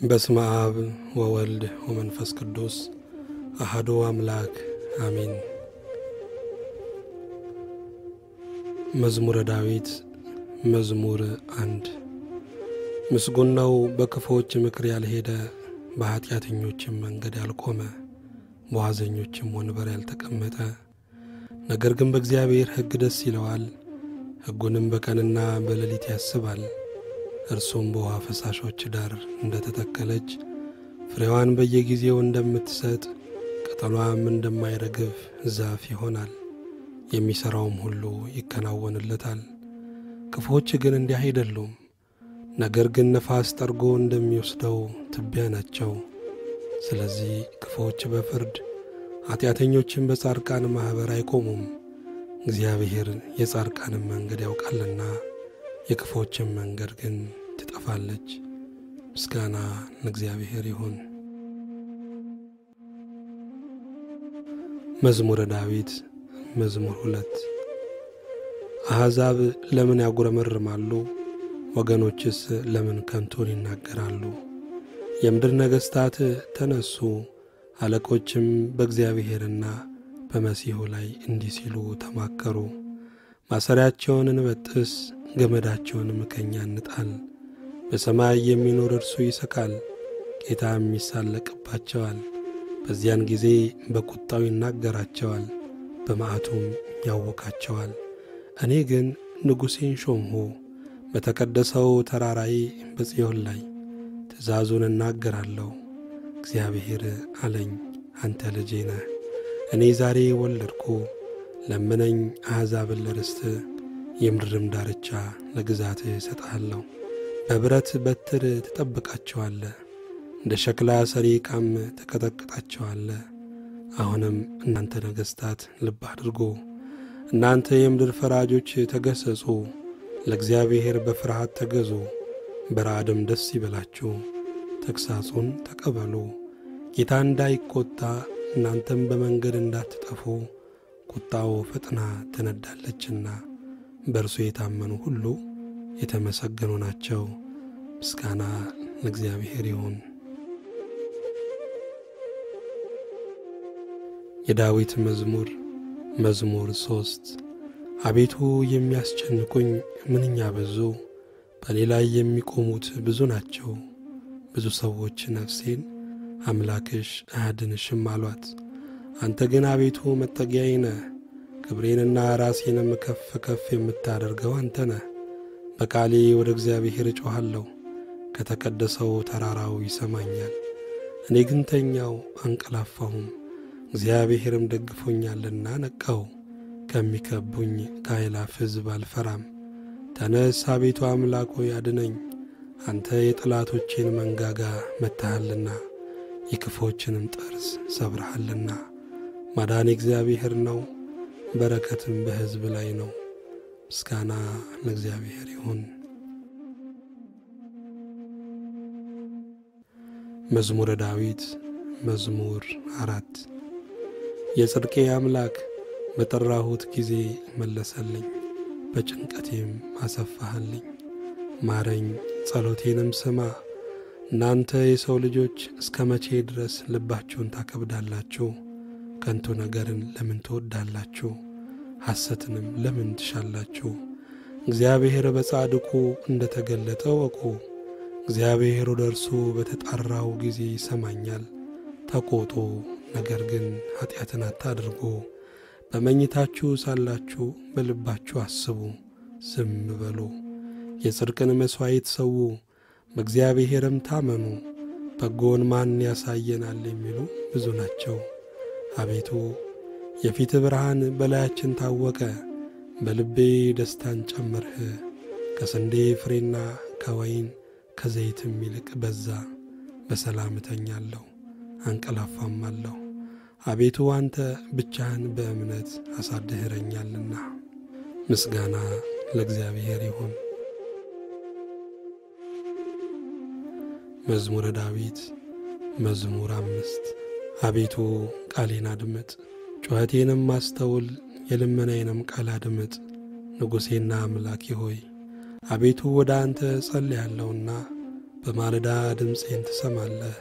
በስመ አብ ወወልድ ወመንፈስ ቅዱስ አሐዱ አምላክ አሜን። መዝሙረ ዳዊት መዝሙር 1 ምስጉን ነው በክፉዎች ምክር ያልሄደ፣ በኃጢአተኞችም መንገድ ያልቆመ፣ በዋዘኞችም ወንበር ያልተቀመጠ። ነገር ግን በእግዚአብሔር ሕግ ደስ ይለዋል፣ ሕጉንም በቀንና በሌሊት ያስባል። እርሱም በውሃ ፈሳሾች ዳር እንደተተከለች፣ ፍሬዋን በየጊዜው እንደምትሰጥ፣ ቅጠሏም እንደማይረግፍ ዛፍ ይሆናል። የሚሠራውም ሁሉ ይከናወንለታል። ክፉዎች ግን እንዲህ አይደሉም፣ ነገር ግን ነፋስ ጠርጎ እንደሚወስደው ትቢያ ናቸው። ስለዚህ ክፉዎች በፍርድ ኃጢአተኞችም በጻድቃን ማኅበር አይቆሙም። እግዚአብሔር የጻድቃንን መንገድ ያውቃልና የክፉዎችም መንገድ ግን ትጠፋለች። ምስጋና ለእግዚአብሔር ይሁን። መዝሙረ ዳዊት መዝሙር 2 አሕዛብ ለምን ያጉረመርማሉ? ወገኖችስ ለምን ከንቱን ይናገራሉ? የምድር ነገሥታት ተነሱ፣ አለቆችም በእግዚአብሔርና በመሲሑ ላይ እንዲህ ሲሉ ተማከሩ። ማሰሪያቸውን እንበጥስ፣ ገመዳቸውንም ከእኛ እንጣል። በሰማይ የሚኖር እርሱ ይስቃል፣ ጌታም ይሳለቅባቸዋል። በዚያን ጊዜ በቁጣው ይናገራቸዋል፣ በመዓቱም ያውካቸዋል። እኔ ግን ንጉሴን ሾምሁ፣ በተቀደሰው ተራራዬ በጽዮን ላይ ትእዛዙን እናገራለሁ። እግዚአብሔር አለኝ፣ አንተ ልጄ ነህ፣ እኔ ዛሬ ወለድኩ። ለምነኝ አሕዛብን ለርስት፣ የምድርም ዳርቻ ለግዛትህ እሰጥሃለሁ። በብረት በትር ትጠብቃቸዋለህ፣ እንደ ሸክላ ሰሪ ዕቃም ትቀጠቅጣቸዋለህ። አሁንም እናንተ ነገሥታት ልብ አድርጉ፣ እናንተ የምድር ፈራጆች ተገሠጹ። ለእግዚአብሔር በፍርሃት ተገዙ፣ በረዓድም ደስ ይበላችሁ። ተግሣጹን ተቀበሉ፣ ጌታ እንዳይቈጣ እናንተም በመንገድ እንዳትጠፉ። ቁጣው ፈጥና ትነዳለችና በእርሱ የታመኑ ሁሉ የተመሰገኑ ናቸው። ምስጋና ለእግዚአብሔር ይሁን። የዳዊት መዝሙር መዝሙር 3 አቤቱ የሚያስጨንቁኝ ምንኛ በዙ! በእኔ ላይ የሚቆሙት ብዙ ናቸው። ብዙ ሰዎች ነፍሴን አምላክሽ አያድንሽም አሏት። አንተ ግን አቤቱ መጠጊያዬ ነህ፣ ክብሬንና ራሴንም ከፍ ከፍ የምታደርገው አንተ ነህ። በቃሌ ወደ እግዚአብሔር እጮኻለሁ፣ ከተቀደሰው ተራራው ይሰማኛል። እኔ ግን ተኛው አንቀላፋሁም፣ እግዚአብሔርም ደግፎኛልና ነቃው። ከሚከቡኝ ከአእላፍ ሕዝብ አልፈራም። ተነስ አቤቱ አምላክ ሆይ አድነኝ፣ አንተ የጠላቶቼን መንጋጋ መትሃልና የክፉዎችንም ጥርስ ሰብረሃልና። ማዳን እግዚአብሔር ነው፣ በረከትም በሕዝብ ላይ ነው። ምስጋና ለእግዚአብሔር ይሁን። መዝሙረ ዳዊት መዝሙር 4 የጽድቄ አምላክ በጠራሁት ጊዜ መለሰልኝ፣ በጭንቀቴም አሰፋህልኝ። ማረኝ፣ ጸሎቴንም ስማ። እናንተ የሰው ልጆች እስከ መቼ ድረስ ልባችሁን ታከብዳላችሁ? ከንቱ ነገርን ለምን ትወዳላችሁ? ሐሰትንም ለምን ትሻላችሁ? እግዚአብሔር በጻድቁ እንደ ተገለጠ ወቁ። እግዚአብሔር ወደ እርሱ በተጣራው ጊዜ ይሰማኛል። ተቆጡ፣ ነገር ግን ኀጢአትን አታድርጉ። በመኝታችሁ ሳላችሁ በልባችሁ አስቡ፣ ዝም በሉ። የጽድቅን መሥዋዕት ሰዉ፣ በእግዚአብሔርም ታመኑ። በጎን ማን ያሳየናል የሚሉ ብዙ ናቸው። አቤቱ የፊት ብርሃን በላያችን ታወቀ፣ በልቤ ደስታን ጨመርህ። ከስንዴ ፍሬና ከወይን ከዘይትም ይልቅ በዛ። በሰላም እተኛለሁ አንቀላፋማለሁ። አቤቱ አንተ ብቻህን በእምነት አሳድኸኛልና። ምስጋና ለእግዚአብሔር ይሁን። መዝሙረ ዳዊት መዝሙር 5 አቤቱ ቃሌን አድምጥ፣ ጩኸቴንም አስተውል፣ የልመናዬንም ቃል አድምጥ። ንጉሴና አምላኬ ሆይ አቤቱ ወደ አንተ ጸልያለሁና በማለዳ ድምፄን ትሰማለህ።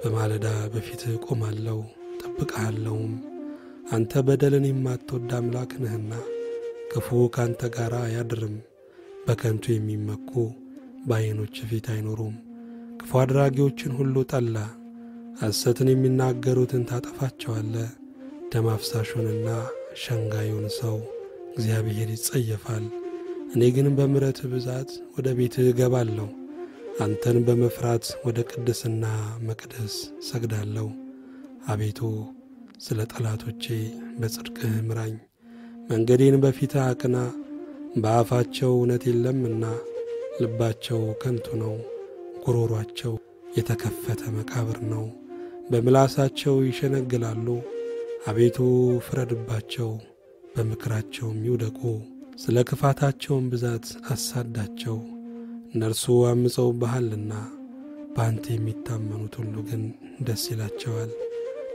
በማለዳ በፊትህ ቆማለሁ ጠብቅሃለሁም። አንተ በደልን የማትወድ አምላክ ነህና ክፉ ካንተ ጋር አያድርም። በከንቱ የሚመኩ በዓይኖች ፊት አይኖሩም። ክፉ አድራጊዎችን ሁሉ ጠላ። ሐሰትን የሚናገሩትን ታጠፋቸዋለህ። ደም አፍሳሹንና ሸንጋዩን ሰው እግዚአብሔር ይጸየፋል። እኔ ግን በምሕረትህ ብዛት ወደ ቤትህ እገባለሁ። አንተን በመፍራት ወደ ቅድስና መቅደስ ሰግዳለሁ። አቤቱ ስለ ጠላቶቼ በጽድቅህ ምራኝ። መንገዴን በፊትህ አቅና። በአፋቸው እውነት የለምና ልባቸው ከንቱ ነው። ጉሮሯቸው የተከፈተ መቃብር ነው። በምላሳቸው ይሸነግላሉ። አቤቱ ፍረድባቸው፣ በምክራቸውም ይውደቁ። ስለ ክፋታቸውም ብዛት አሳዳቸው። እነርሱ አምፀውብሃልና በአንተ የሚታመኑት ሁሉ ግን ደስ ይላቸዋል፣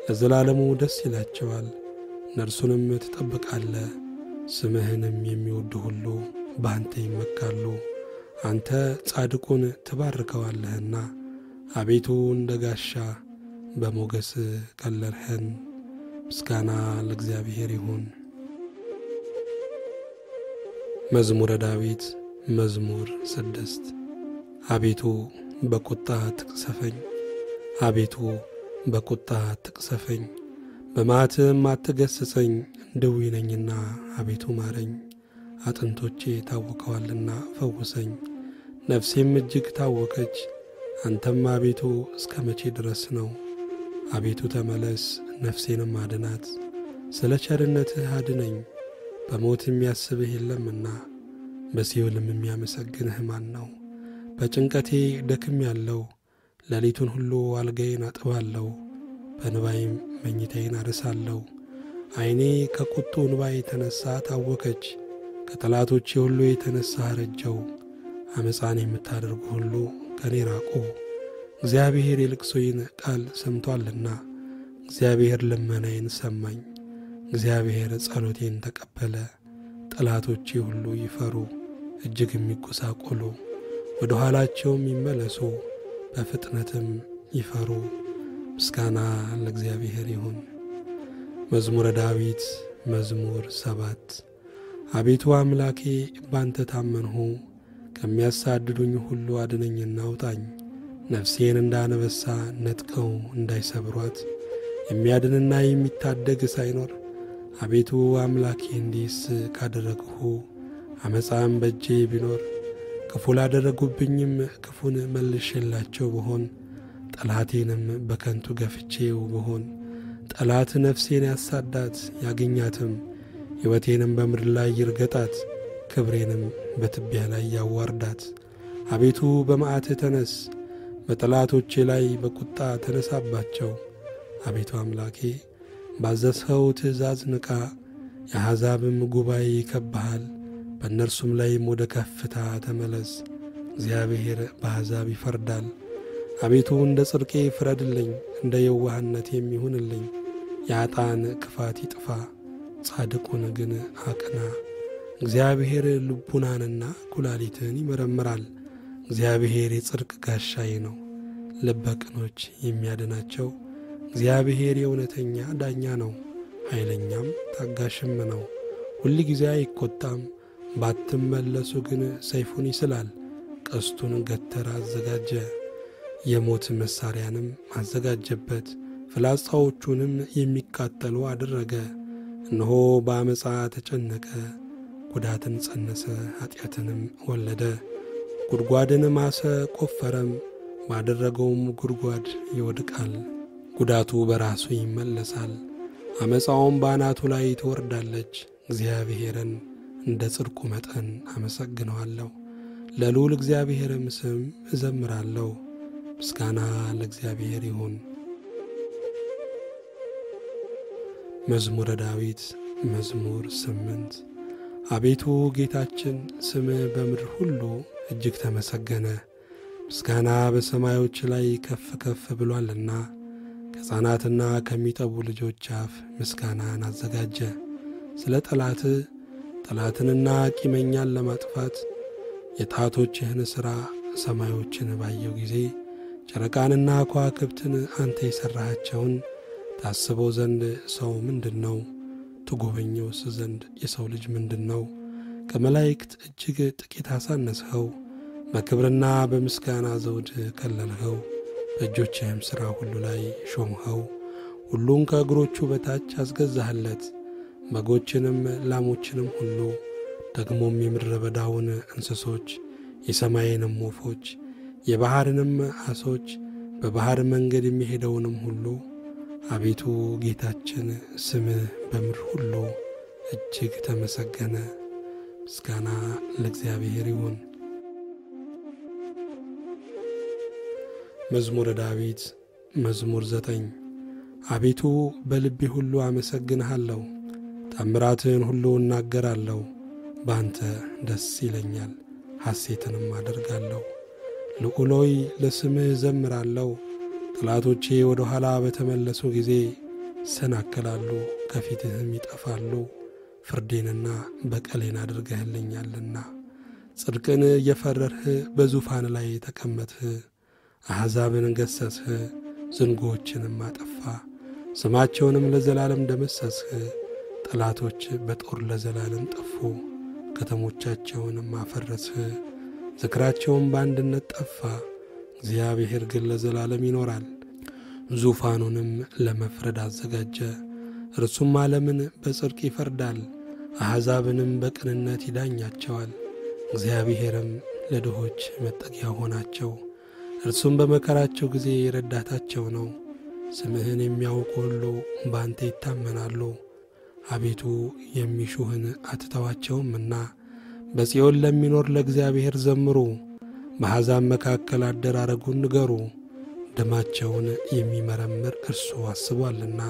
ለዘላለሙ ደስ ይላቸዋል። እነርሱንም ትጠብቃለህ። ስምህንም የሚወዱ ሁሉ በአንተ ይመካሉ። አንተ ጻድቁን ትባርከዋለህና አቤቱ እንደ ጋሻ በሞገስ ከለልኸን። ምስጋና ለእግዚአብሔር ይሁን። መዝሙረ ዳዊት መዝሙር 6 አቤቱ በቁጣ ትቅሰፈኝ፣ አቤቱ በቁጣ ትቅሰፈኝ፣ በመዓትህም አትገሥጸኝ። ድውይ ነኝና አቤቱ ማረኝ። አጥንቶቼ ታውከዋልና ፈውሰኝ። ነፍሴም እጅግ ታወከች። አንተም አቤቱ እስከ መቼ ድረስ ነው? አቤቱ ተመለስ፣ ነፍሴንም አድናት። ስለ ቸርነትህ አድነኝ። በሞት የሚያስብህ የለምና በሲኦልም የሚያመሰግንህ ማን ነው? በጭንቀቴ ደክሜአለሁ። ሌሊቱን ሁሉ አልጋዬን አጥባለሁ፣ በእንባዬም መኝታዬን አርሳለሁ። ዓይኔ ከቁጡ እንባ የተነሣ ታወከች። ከጠላቶቼ ሁሉ የተነሣ አረጀው። ዓመፃን የምታደርጉ ሁሉ ከኔ ራቁ። እግዚአብሔር የልቅሶዬን ቃል ሰምቶአልና እግዚአብሔር ልመናዬን ሰማኝ። እግዚአብሔር ጸሎቴን ተቀበለ። ጠላቶቼ ሁሉ ይፈሩ፣ እጅግ የሚጎሳቆሉ፣ ወደ ኋላቸውም ይመለሱ፣ በፍጥነትም ይፈሩ። ምስጋና ለእግዚአብሔር ይሁን። መዝሙረ ዳዊት መዝሙር 7 አቤቱ አምላኬ ባንተ ታመንሁ። ከሚያሳድዱኝ ሁሉ አድነኝና አውጣኝ። ነፍሴን እንዳነበሳ ነጥቀው እንዳይሰብሯት የሚያድንና የሚታደግ ሳይኖር አቤቱ አምላኬ እንዲህስ ካደረግሁ ዓመፃም በእጄ ቢኖር ክፉ ላደረጉብኝም ክፉን መልሼላቸው ብሆን ጠላቴንም በከንቱ ገፍቼው ብሆን ጠላት ነፍሴን ያሳዳት ያገኛትም ሕይወቴንም በምድር ላይ ይርገጣት ክብሬንም በትቢያ ላይ ያዋርዳት። አቤቱ በመዓትህ ተነስ፣ በጠላቶቼ ላይ በቁጣ ተነሳባቸው። አቤቱ አምላኬ ባዘዝኸው ትእዛዝ ንቃ። የአሕዛብም ጉባኤ ይከብብሃል፣ በእነርሱም ላይም ወደ ከፍታ ተመለስ። እግዚአብሔር በአሕዛብ ይፈርዳል። አቤቱ እንደ ጽድቄ ፍረድልኝ፣ እንደ የዋህነት የሚሆንልኝ። የኃጥአን ክፋት ይጥፋ፣ ጻድቁን ግን አቅና። እግዚአብሔር ልቡናንና ኩላሊትን ይመረምራል። እግዚአብሔር የጽድቅ ጋሻዬ ነው፣ ልበ ቅኖች የሚያድናቸው። እግዚአብሔር የእውነተኛ ዳኛ ነው፣ ኃይለኛም ታጋሽም ነው። ሁል ጊዜ አይቈጣም፣ ባትመለሱ ግን ሰይፉን ይስላል። ቀስቱን ገተራ አዘጋጀ፣ የሞት መሣሪያንም አዘጋጀበት። ፍላጻዎቹንም የሚቃጠሉ አደረገ። እነሆ በአመፃ ተጨነቀ፣ ጉዳትን ጸነሰ፣ ኀጢአትንም ወለደ። ጉድጓድን ማሰ፣ ቈፈረም፣ ባደረገውም ጉድጓድ ይወድቃል። ጉዳቱ በራሱ ይመለሳል፣ አመፃውም በአናቱ ላይ ትወርዳለች። እግዚአብሔርን እንደ ጽድቁ መጠን አመሰግነዋለሁ፣ ለልዑል እግዚአብሔርም ስም እዘምራለሁ። ምስጋና ለእግዚአብሔር ይሁን። መዝሙረ ዳዊት መዝሙር 8 አቤቱ ጌታችን ስምህ በምድር ሁሉ እጅግ ተመሰገነ። ምስጋና በሰማዮች ላይ ከፍ ከፍ ብሏልና ከሕፃናትና ከሚጠቡ ልጆች አፍ ምስጋናን አዘጋጀ። ስለ ጠላትንና ቂመኛን ለማጥፋት የጣቶችህን ሥራ ሰማዮችን ባየው ጊዜ ጨረቃንና ከዋክብትን አንተ የሠራሃቸውን ታስበው ዘንድ ሰው ምንድነው? ትጎበኘውስ ዘንድ የሰው ልጅ ምንድነው? ከመላእክት እጅግ ጥቂት አሳነስኸው፣ በክብርና በምስጋና ዘውድ ከለልኸው። በእጆችህም ሥራ ሁሉ ላይ ሾምኸው፣ ሁሉን ከእግሮቹ በታች አስገዛህለት። በጎችንም ላሞችንም ሁሉ ደግሞም የምድረ በዳውን እንስሶች፣ የሰማይንም ወፎች፣ የባሕርንም ዓሦች፣ በባሕር መንገድ የሚሄደውንም ሁሉ። አቤቱ ጌታችን ስምህ በምድር ሁሉ እጅግ ተመሰገነ። ምስጋና ለእግዚአብሔር ይሁን። መዝሙረ ዳዊት መዝሙር 9 አቤቱ በልቤ ሁሉ አመሰግንሃለሁ፣ ተአምራትህን ሁሉ እናገራለሁ። በአንተ ደስ ይለኛል፣ ሐሴትንም አደርጋለሁ። ልዑል ሆይ ለስምህ እዘምራለሁ። ጠላቶቼ ወደ ኋላ በተመለሱ ጊዜ ይሰናከላሉ፣ ከፊትህም ይጠፋሉ። ፍርዴንና በቀሌን አድርገህልኛልና ጽድቅን እየፈረድህ በዙፋን ላይ ተቀመጥህ። አሕዛብን ገሠጽህ፣ ዝንጎዎችንም አጠፋ፣ ስማቸውንም ለዘላለም ደመሰስህ። ጠላቶች በጦር ለዘላለም ጠፉ፣ ከተሞቻቸውንም አፈረስህ። ዝክራቸውም በአንድነት ጠፋ። እግዚአብሔር ግን ለዘላለም ይኖራል፣ ዙፋኑንም ለመፍረድ አዘጋጀ። እርሱም ዓለምን በጽድቅ ይፈርዳል፣ አሕዛብንም በቅንነት ይዳኛቸዋል። እግዚአብሔርም ለድሆች መጠጊያ ሆናቸው፣ እርሱም በመከራቸው ጊዜ ረዳታቸው ነው። ስምህን የሚያውቁ ሁሉ በአንተ ይታመናሉ። አቤቱ የሚሹህን አትተዋቸውምና በጽዮን ለሚኖር ለእግዚአብሔር ዘምሩ። በአሕዛብ መካከል አደራረጉን ንገሩ። ደማቸውን የሚመረምር እርሱ አስቧልና፣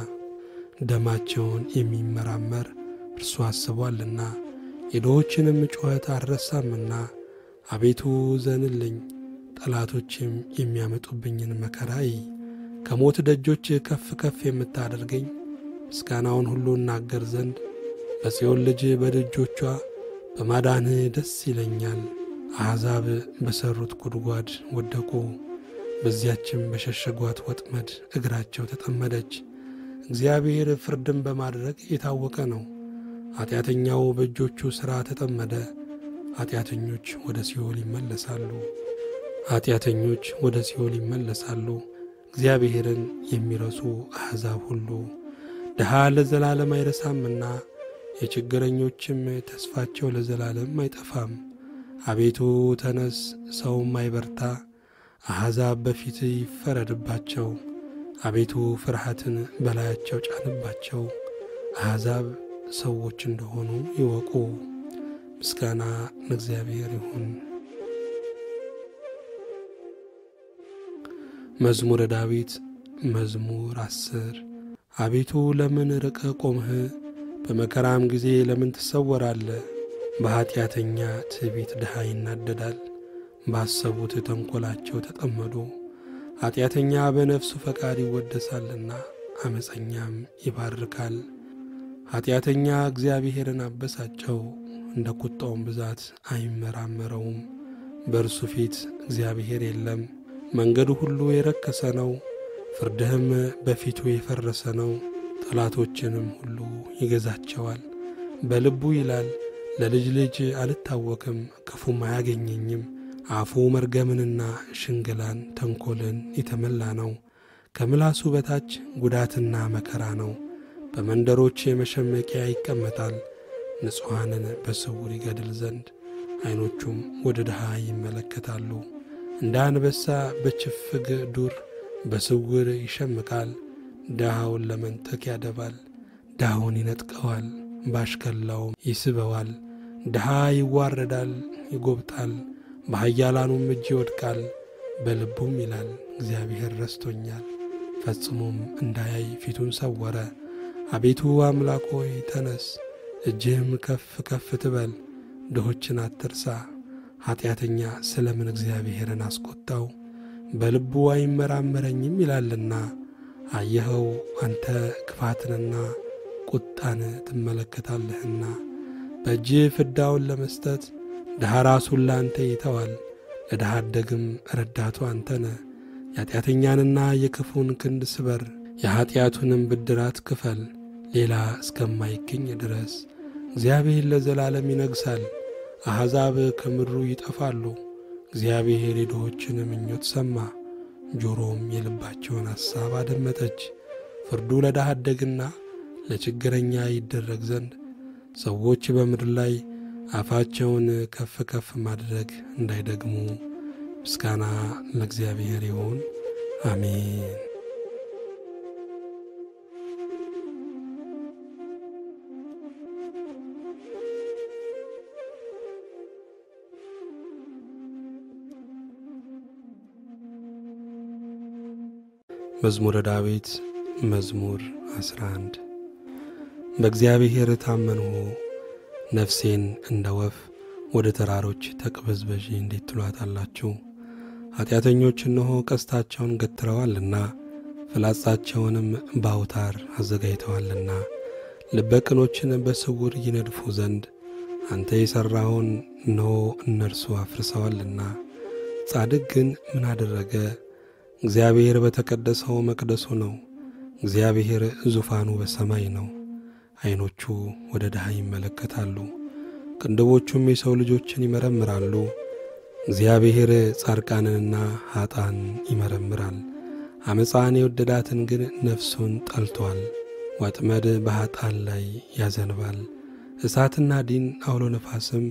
ደማቸውን የሚመራመር እርሱ አስቧልና፣ የድሆችንም ጩኸት አልረሳምና። አቤቱ ዘንልኝ፣ ጠላቶችም የሚያመጡብኝን መከራይ። ከሞት ደጆች ከፍ ከፍ የምታደርገኝ ምስጋናውን ሁሉ እናገር ዘንድ በጽዮን ልጅ በደጆቿ በማዳንህ ደስ ይለኛል። አሕዛብ በሠሩት ጉድጓድ ወደቁ፣ በዚያችም በሸሸጓት ወጥመድ እግራቸው ተጠመደች። እግዚአብሔር ፍርድን በማድረግ የታወቀ ነው። ኀጢአተኛው በእጆቹ ሥራ ተጠመደ። ኀጢአተኞች ወደ ሲኦል ይመለሳሉ፣ ኀጢአተኞች ወደ ሲኦል ይመለሳሉ። እግዚአብሔርን የሚረሱ አሕዛብ ሁሉ። ድሃ ለዘላለም አይረሳምና የችግረኞችም ተስፋቸው ለዘላለም አይጠፋም። አቤቱ ተነስ፣ ሰውም አይበርታ፣ አሕዛብ በፊት ይፈረድባቸው። አቤቱ ፍርሃትን በላያቸው ጫንባቸው፣ አሕዛብ ሰዎች እንደሆኑ ይወቁ። ምስጋና ለእግዚአብሔር ይሁን። መዝሙረ ዳዊት መዝሙር 10 አቤቱ ለምን ርቀህ ቆምህ? በመከራም ጊዜ ለምን ትሰወራለህ? በኀጢአተኛ ትዕቢት ድሃ ይናደዳል፣ ባሰቡት ተንኰላቸው ተጠመዱ። ኀጢአተኛ በነፍሱ ፈቃድ ይወደሳልና ዓመፀኛም ይባርካል። ኀጢአተኛ እግዚአብሔርን አበሳጨው፣ እንደ ቁጣውም ብዛት አይመራመረውም። በእርሱ ፊት እግዚአብሔር የለም። መንገዱ ሁሉ የረከሰ ነው፣ ፍርድህም በፊቱ የፈረሰ ነው። ጠላቶችንም ሁሉ ይገዛቸዋል። በልቡ ይላል፣ ለልጅ ልጅ አልታወክም፣ ክፉም አያገኘኝም። አፉ መርገምንና ሽንገላን ተንኰልን የተመላ ነው። ከምላሱ በታች ጉዳትና መከራ ነው። በመንደሮች መሸመቂያ ይቀመጣል። ንጹሐንን በስውር ይገድል ዘንድ ዐይኖቹም ወደ ድሃ ይመለከታሉ። እንደ አንበሳ በችፍግ ዱር በስውር ይሸምቃል። ድሃውን ለመንጠቅ ያደባል፣ ድሃውን ይነጥቀዋል፣ ባሽከላውም ይስበዋል። ድሃ ይዋረዳል፣ ይጐብጣል፣ በኃያላኑም እጅ ይወድቃል። በልቡም ይላል፣ እግዚአብሔር ረስቶኛል፣ ፈጽሞም እንዳያይ ፊቱን ሰወረ። አቤቱ አምላክ ሆይ ተነስ፣ እጅህም ከፍ ከፍ ትበል፣ ድሆችን አትርሳ። ኀጢአተኛ ስለ ምን እግዚአብሔርን አስቈጣው? በልቡ አይመራመረኝም ይላልና። አየኸው፣ አንተ ክፋትንና ቁጣን ትመለከታለህና። በእጅህ ፍዳውን ለመስጠት ድሃ ራሱን ላንተ ይተዋል። ለድሃ አደግም ረዳቱ አንተነ። የኃጢአተኛንና የክፉን ክንድ ስበር፣ የኃጢአቱንም ብድራት ክፈል፣ ሌላ እስከማይገኝ ድረስ። እግዚአብሔር ለዘላለም ይነግሣል፣ አሕዛብ ከምድሩ ይጠፋሉ። እግዚአብሔር የድሆችን ምኞት ሰማ፣ ጆሮም የልባቸውን ሐሳብ አደመጠች። ፍርዱ ለድሃ አደግና ለችግረኛ ይደረግ ዘንድ ሰዎች በምድር ላይ አፋቸውን ከፍ ከፍ ማድረግ እንዳይደግሙ። ምስጋና ለእግዚአብሔር ይሁን፣ አሜን። መዝሙረ ዳዊት መዝሙር 11 በእግዚአብሔር ታመንሁ፣ ነፍሴን እንደ ወፍ ወደ ተራሮች ተቅበዝበዢ እንዴት ትሏታላችሁ? ኃጢአተኞች እነሆ ቀስታቸውን ገትረዋልና ፍላጻቸውንም በአውታር አዘጋጅተዋልና ልበ ቅኖችን በስውር ይነድፉ ዘንድ አንተ የሠራኸውን እነሆ እነርሱ አፍርሰዋልና። ጻድቅ ግን ምን አደረገ? እግዚአብሔር በተቀደሰው መቅደሱ ነው። እግዚአብሔር ዙፋኑ በሰማይ ነው። ዓይኖቹ ወደ ድሃ ይመለከታሉ፣ ቅንድቦቹም የሰው ልጆችን ይመረምራሉ። እግዚአብሔር ጻድቃንንና ኀጣን ይመረምራል። ዓመፃን የወደዳትን ግን ነፍሱን ጠልቶአል። ወጥመድ በኀጣን ላይ ያዘንባል። እሳትና ዲን አውሎ ነፋስም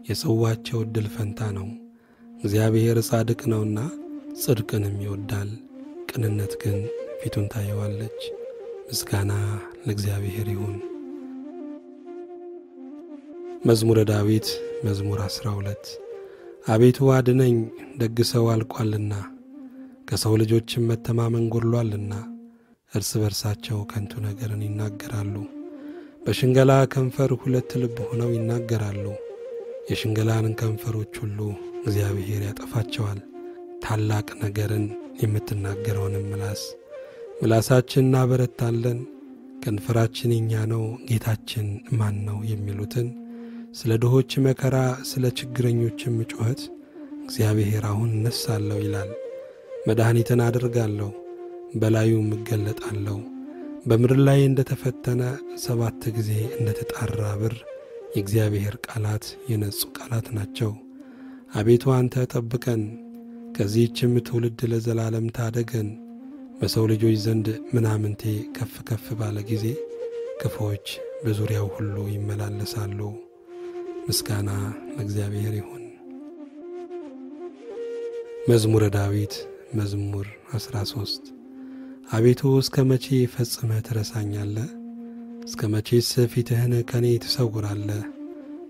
የጽዋቸው ዕድል ፈንታ ነው። እግዚአብሔር ጻድቅ ነውና ጽድቅንም ይወዳል፣ ቅንነት ግን ፊቱን ታየዋለች። ምስጋና ለእግዚአብሔር ይሁን። መዝሙረ ዳዊት መዝሙር 12 አቤቱ አድነኝ፣ ደግ ሰው አልቋልና ከሰው ልጆችም መተማመን ጎድሎአልና። እርስ በርሳቸው ከንቱ ነገርን ይናገራሉ፣ በሽንገላ ከንፈር ሁለት ልብ ሆነው ይናገራሉ። የሽንገላን ከንፈሮች ሁሉ እግዚአብሔር ያጠፋቸዋል። ታላቅ ነገርን የምትናገረውንም ምላሳችን እናበረታለን። ከንፈራችን የኛ ነው፣ ጌታችን ማን ነው የሚሉትን ስለ ድሆች መከራ፣ ስለ ችግረኞችም ጩኸት እግዚአብሔር አሁን እነሳለሁ ይላል። መድኃኒትን አደርጋለሁ፣ በላዩም እገለጣለሁ። በምድር ላይ እንደ ተፈተነ 7 ጊዜ እንደ ተጣራ ብር የእግዚአብሔር ቃላት የነጹ ቃላት ናቸው። አቤቱ አንተ ጠብቀን፣ ከዚህችም ትውልድ ለዘላለም ታደገን። በሰው ልጆች ዘንድ ምናምንቴ ከፍ ከፍ ባለ ጊዜ ክፉዎች በዙሪያው ሁሉ ይመላለሳሉ። ምስጋና ለእግዚአብሔር ይሁን። መዝሙረ ዳዊት መዝሙር 13 አቤቱ እስከ መቼ ፈጽመህ ትረሳኛለህ? እስከ መቼስ ፊትህን ከኔ ትሰውራለህ?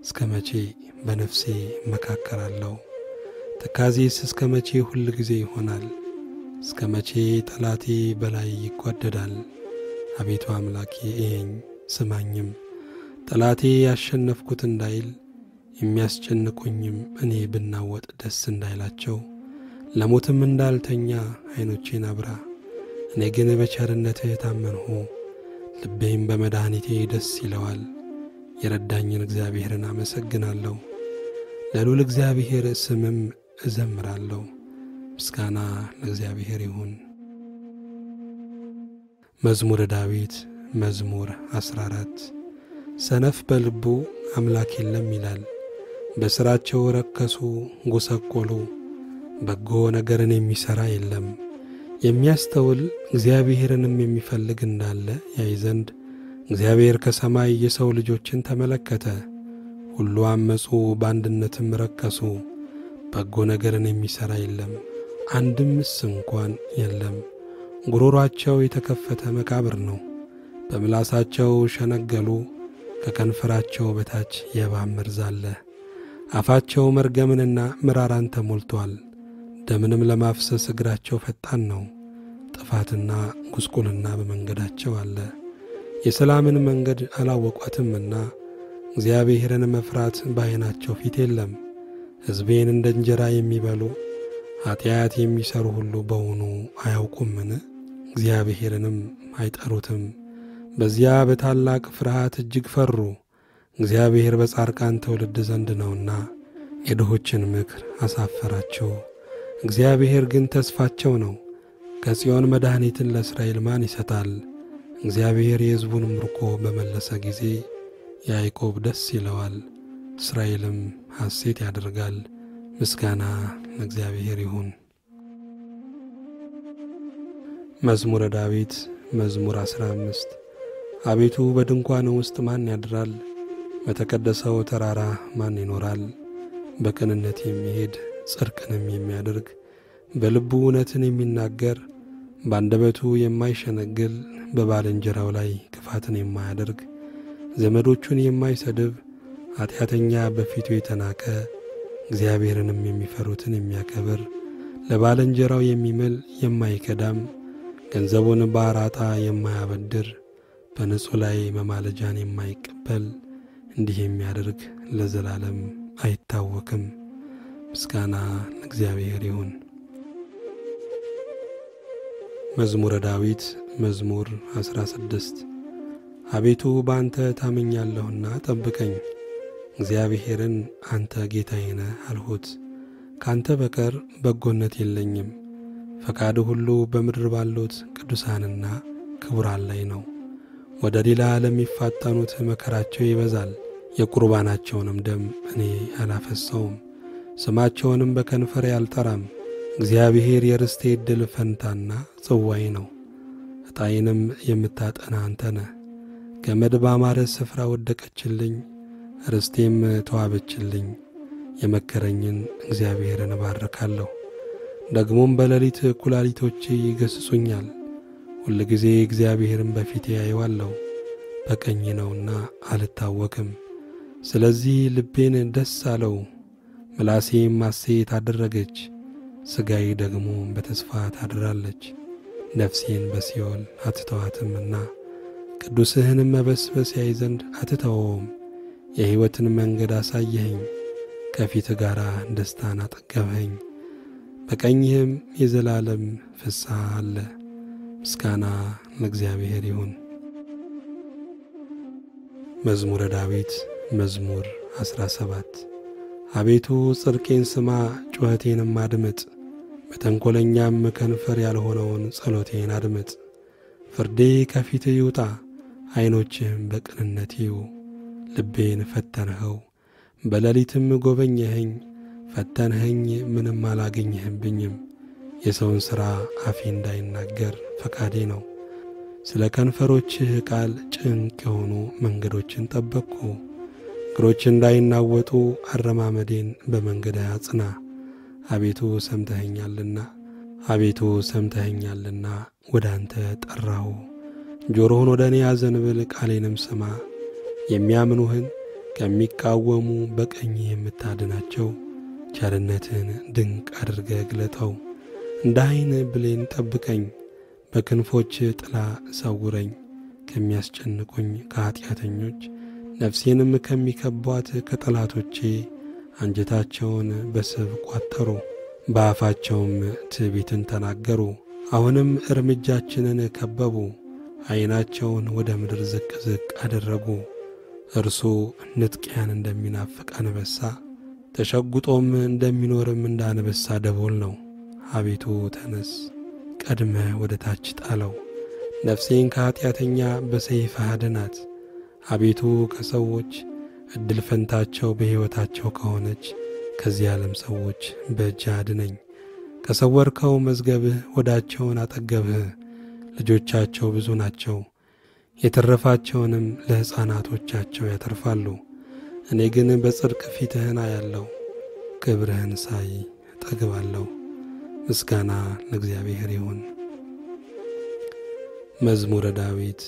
እስከ መቼ በነፍሴ እመካከራለሁ? ተካዜስ እስከ መቼ ሁል ጊዜ ይሆናል? እስከ መቼ ጠላቴ በላይ ይጓደዳል? አቤቱ አምላኬ እየኝ ስማኝም፣ ጠላቴ ያሸነፍኩት እንዳይል የሚያስጨንቁኝም እኔ ብናወጥ ደስ እንዳይላቸው። ለሞትም እንዳልተኛ ዓይኖቼን አብራ። እኔ ግን በቸርነትህ ታመንሁ፣ ልቤም በመድኃኒቴ ደስ ይለዋል። የረዳኝን እግዚአብሔርን አመሰግናለሁ፣ ለልዑል እግዚአብሔር ስምም እዘምራለሁ። ምስጋና ለእግዚአብሔር ይሁን። መዝሙረ ዳዊት መዝሙር 14 ሰነፍ በልቡ አምላክ የለም ይላል። በሥራቸው ረከሱ ጎሰቆሉ፣ በጎ ነገርን የሚሠራ የለም። የሚያስተውል እግዚአብሔርንም የሚፈልግ እንዳለ ያይ ዘንድ እግዚአብሔር ከሰማይ የሰው ልጆችን ተመለከተ። ሁሉ አመፁ፣ በአንድነትም ረከሱ፣ በጎ ነገርን የሚሠራ የለም፣ አንድምስ እንኳን የለም። ጉሮሮአቸው የተከፈተ መቃብር ነው፣ በምላሳቸው ሸነገሉ፣ ከከንፈራቸው በታች የእባብ መርዝ አለ። አፋቸው መርገምንና ምራራን ተሞልቶአል፣ ደምንም ለማፍሰስ እግራቸው ፈጣን ነው። ጥፋትና ጉስቁልና በመንገዳቸው አለ፣ የሰላምን መንገድ አላወቋትምና። እግዚአብሔርን መፍራት በዓይናቸው ፊት የለም። ሕዝቤን እንደ እንጀራ የሚበሉ ኃጢአት የሚሠሩ ሁሉ በውኑ አያውቁምን? እግዚአብሔርንም አይጠሩትም። በዚያ በታላቅ ፍርሃት እጅግ ፈሩ። እግዚአብሔር በጻድቃን ትውልድ ዘንድ ነውና የድሆችን ምክር አሳፈራቸው። እግዚአብሔር ግን ተስፋቸው ነው። ከጽዮን መድኃኒትን ለእስራኤል ማን ይሰጣል? እግዚአብሔር የሕዝቡን ምርኮ በመለሰ ጊዜ ያዕቆብ ደስ ይለዋል፣ እስራኤልም ሐሴት ያደርጋል። ምስጋና ለእግዚአብሔር ይሁን። መዝሙረ ዳዊት መዝሙር 15 አቤቱ በድንኳን ውስጥ ማን ያድራል? በተቀደሰው ተራራ ማን ይኖራል? በቅንነት የሚሄድ ጽድቅንም የሚያደርግ በልቡ እውነትን የሚናገር በአንደበቱ የማይሸነግል በባልንጀራው ላይ ክፋትን የማያደርግ ዘመዶቹን የማይሰድብ ኃጢአተኛ በፊቱ የተናቀ እግዚአብሔርንም የሚፈሩትን የሚያከብር ለባልንጀራው የሚምል የማይከዳም ገንዘቡን በአራጣ የማያበድር በንጹሕ ላይ መማለጃን የማይቀበል እንዲህ የሚያደርግ ለዘላለም አይታወክም። ምስጋና ለእግዚአብሔር ይሁን። መዝሙረ ዳዊት መዝሙር 16 አቤቱ በአንተ ታምኛለሁና ጠብቀኝ። እግዚአብሔርን አንተ ጌታዬ ነህ አልሁት። ካንተ በቀር በጎነት የለኝም። ፈቃድ ሁሉ በምድር ባሉት ቅዱሳንና ክቡራን ላይ ነው። ወደ ሌላ ለሚፋጠኑት መከራቸው ይበዛል። የቁርባናቸውንም ደም እኔ አላፈሰውም፣ ስማቸውንም በከንፈሬ አልጠራም። እግዚአብሔር የርስቴ ዕድል ፈንታና ጽዋዬ ነው። ዕጣዬንም የምታጠና አንተ ነህ። ገመድ ባማረ ስፍራ ወደቀችልኝ፣ ርስቴም ተዋበችልኝ። የመከረኝን እግዚአብሔርን እባርካለሁ። ደግሞም በሌሊት ኩላሊቶቼ ይገስጹኛል። ሁል ጊዜ እግዚአብሔርን በፊቴ ያየዋለሁ። በቀኝ ነውና አልታወክም። ስለዚህ ልቤን ደስ አለው፣ ምላሴም ሐሴት አደረገች። ሥጋዬ ደግሞ በተስፋ ታድራለች። ነፍሴን በሲኦል አትተዋትምና ቅዱስህንም መበስበስ ያይ ዘንድ አትተወውም። የሕይወትን መንገድ አሳየኸኝ፣ ከፊት ጋር ደስታን አጠገብኸኝ። በቀኝህም የዘላለም ፍስሐ አለ። ምስጋና ለእግዚአብሔር ይሁን። መዝሙረ ዳዊት መዝሙር 17 አቤቱ ጽድቄን ስማ፣ ጩኸቴንም አድምጥ። በተንኰለኛም ከንፈር ያልሆነውን ጸሎቴን አድምጥ። ፍርዴ ከፊት ይውጣ፣ ዐይኖችህም በቅንነት ይዩ። ልቤን ፈተንኸው፣ በሌሊትም ጐበኘኸኝ። ፈተንኸኝ፣ ምንም አላገኘህብኝም። የሰውን ሥራ አፌ እንዳይናገር ፈቃዴ ነው። ስለ ከንፈሮችህ ቃል ጭንቅ የሆኑ መንገዶችን ጠበቅሁ። እግሮች እንዳይናወጡ አረማመዴን በመንገድ አጽና። አቤቱ ሰምተኸኛልና ወደ አንተ ጠራሁ። ጆሮህን ወደ እኔ አዘንብል፣ ቃሌንም ስማ። የሚያምኑህን ከሚቃወሙ በቀኝ የምታድናቸው ቸርነትህን ድንቅ አድርገህ ግለጠው። እንደ ዓይን ብሌን ጠብቀኝ፣ በክንፎች ጥላ ሰውረኝ። ከሚያስጨንቁኝ ከኀጢአተኞች ነፍሴንም ከሚከቧት ከጠላቶቼ አንጀታቸውን በስብ ቋጠሩ፣ በአፋቸውም ትዕቢትን ተናገሩ። አሁንም እርምጃችንን ከበቡ፣ ዐይናቸውን ወደ ምድር ዝቅ ዝቅ አደረጉ። እርሱ ንጥቂያን እንደሚናፍቅ አንበሳ ተሸጉጦም እንደሚኖርም እንደ አንበሳ ደቦል ነው። አቤቱ ተነስ፣ ቀድመህ ወደ ታች ጣለው። ነፍሴን ከኀጢአተኛ በሰይፍህ አድናት። አቤቱ ከሰዎች ዕድል ፈንታቸው በሕይወታቸው ከሆነች ከዚህ ዓለም ሰዎች በእጅህ አድነኝ። ከሰወርከው መዝገብህ ሆዳቸውን አጠገብህ። ልጆቻቸው ብዙ ናቸው፣ የተረፋቸውንም ለሕፃናቶቻቸው ያተርፋሉ። እኔ ግን በጽድቅ ፊትህን አያለሁ፣ ክብርህን ሳይ እጠግባለሁ። ምስጋና ለእግዚአብሔር ይሁን። መዝሙረ ዳዊት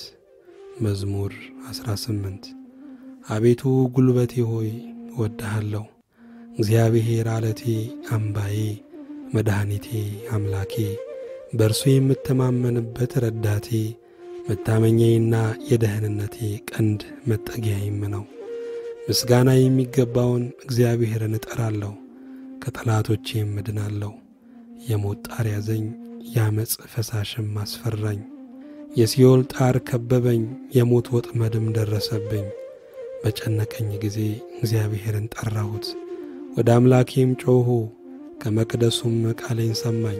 መዝሙር 18 አቤቱ ጉልበቴ ሆይ እወድሃለሁ። እግዚአብሔር ዓለቴ፣ አምባዬ፣ መድኃኒቴ፣ አምላኬ፣ በእርሱ የምተማመንበት ረዳቴ፣ መታመኛዬና የደህንነቴ ቀንድ መጠጊያዬም ነው። ምስጋና የሚገባውን እግዚአብሔርን እጠራለሁ፣ ከጠላቶቼም እድናለሁ። የሞት ጣር ያዘኝ፣ የዓመፅ ፈሳሽም አስፈራኝ። የሲኦል ጣር ከበበኝ፣ የሞት ወጥመድም ደረሰብኝ። በጨነቀኝ ጊዜ እግዚአብሔርን ጠራሁት፣ ወደ አምላኬም ጮኹ። ከመቅደሱም ቃሌን ሰማኝ።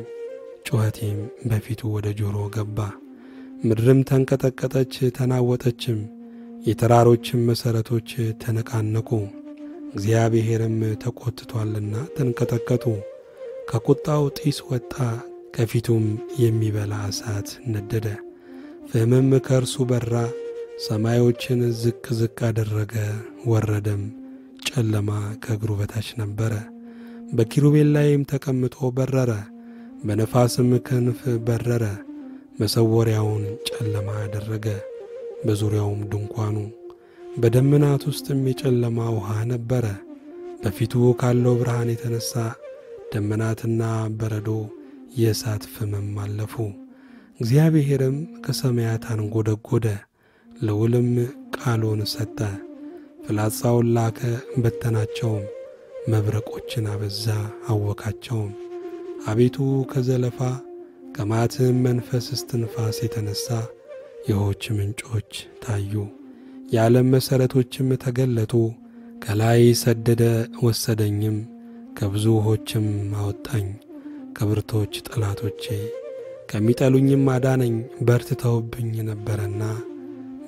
ጩኸቴም በፊቱ ወደ ጆሮ ገባ። ምድርም ተንቀጠቀጠች ተናወጠችም፣ የተራሮችም መሠረቶች ተነቃነቁ። እግዚአብሔርም ተቈጥቶአልና ተንቀጠቀጡ። ከቁጣው ጢስ ወጣ፣ ከፊቱም የሚበላ እሳት ነደደ። ፍህምም ከእርሱ በራ፣ ሰማዮችን ዝቅ ዝቅ አደረገ፣ ወረደም። ጨለማ ከእግሩ በታች ነበረ። በኪሩቤል ላይም ተቀምጦ በረረ፣ በነፋስም ክንፍ በረረ። መሰወሪያውን ጨለማ አደረገ፣ በዙሪያውም ድንኳኑ። በደመናት ውስጥም የጨለማ ውሃ ነበረ። በፊቱ ካለው ብርሃን የተነሣ ደመናትና በረዶ የእሳት ፍምም አለፉ። እግዚአብሔርም ከሰማያት አንጐደጐደ፣ ልዑልም ቃሉን ሰጠ። ፍላጻውን ላከ፣ በተናቸውም፣ መብረቆችን አበዛ፣ አወካቸውም። አቤቱ ከዘለፋ ከመዓትህም መንፈስ እስትንፋስ የተነሣ የውኆች ምንጮች ታዩ፣ የዓለም መሠረቶችም ተገለጡ። ከላይ ሰደደ ወሰደኝም፣ ከብዙ ውኆችም አወጣኝ። ከብርቶች ጠላቶቼ ከሚጠሉኝም አዳነኝ። በርትተውብኝ ነበረና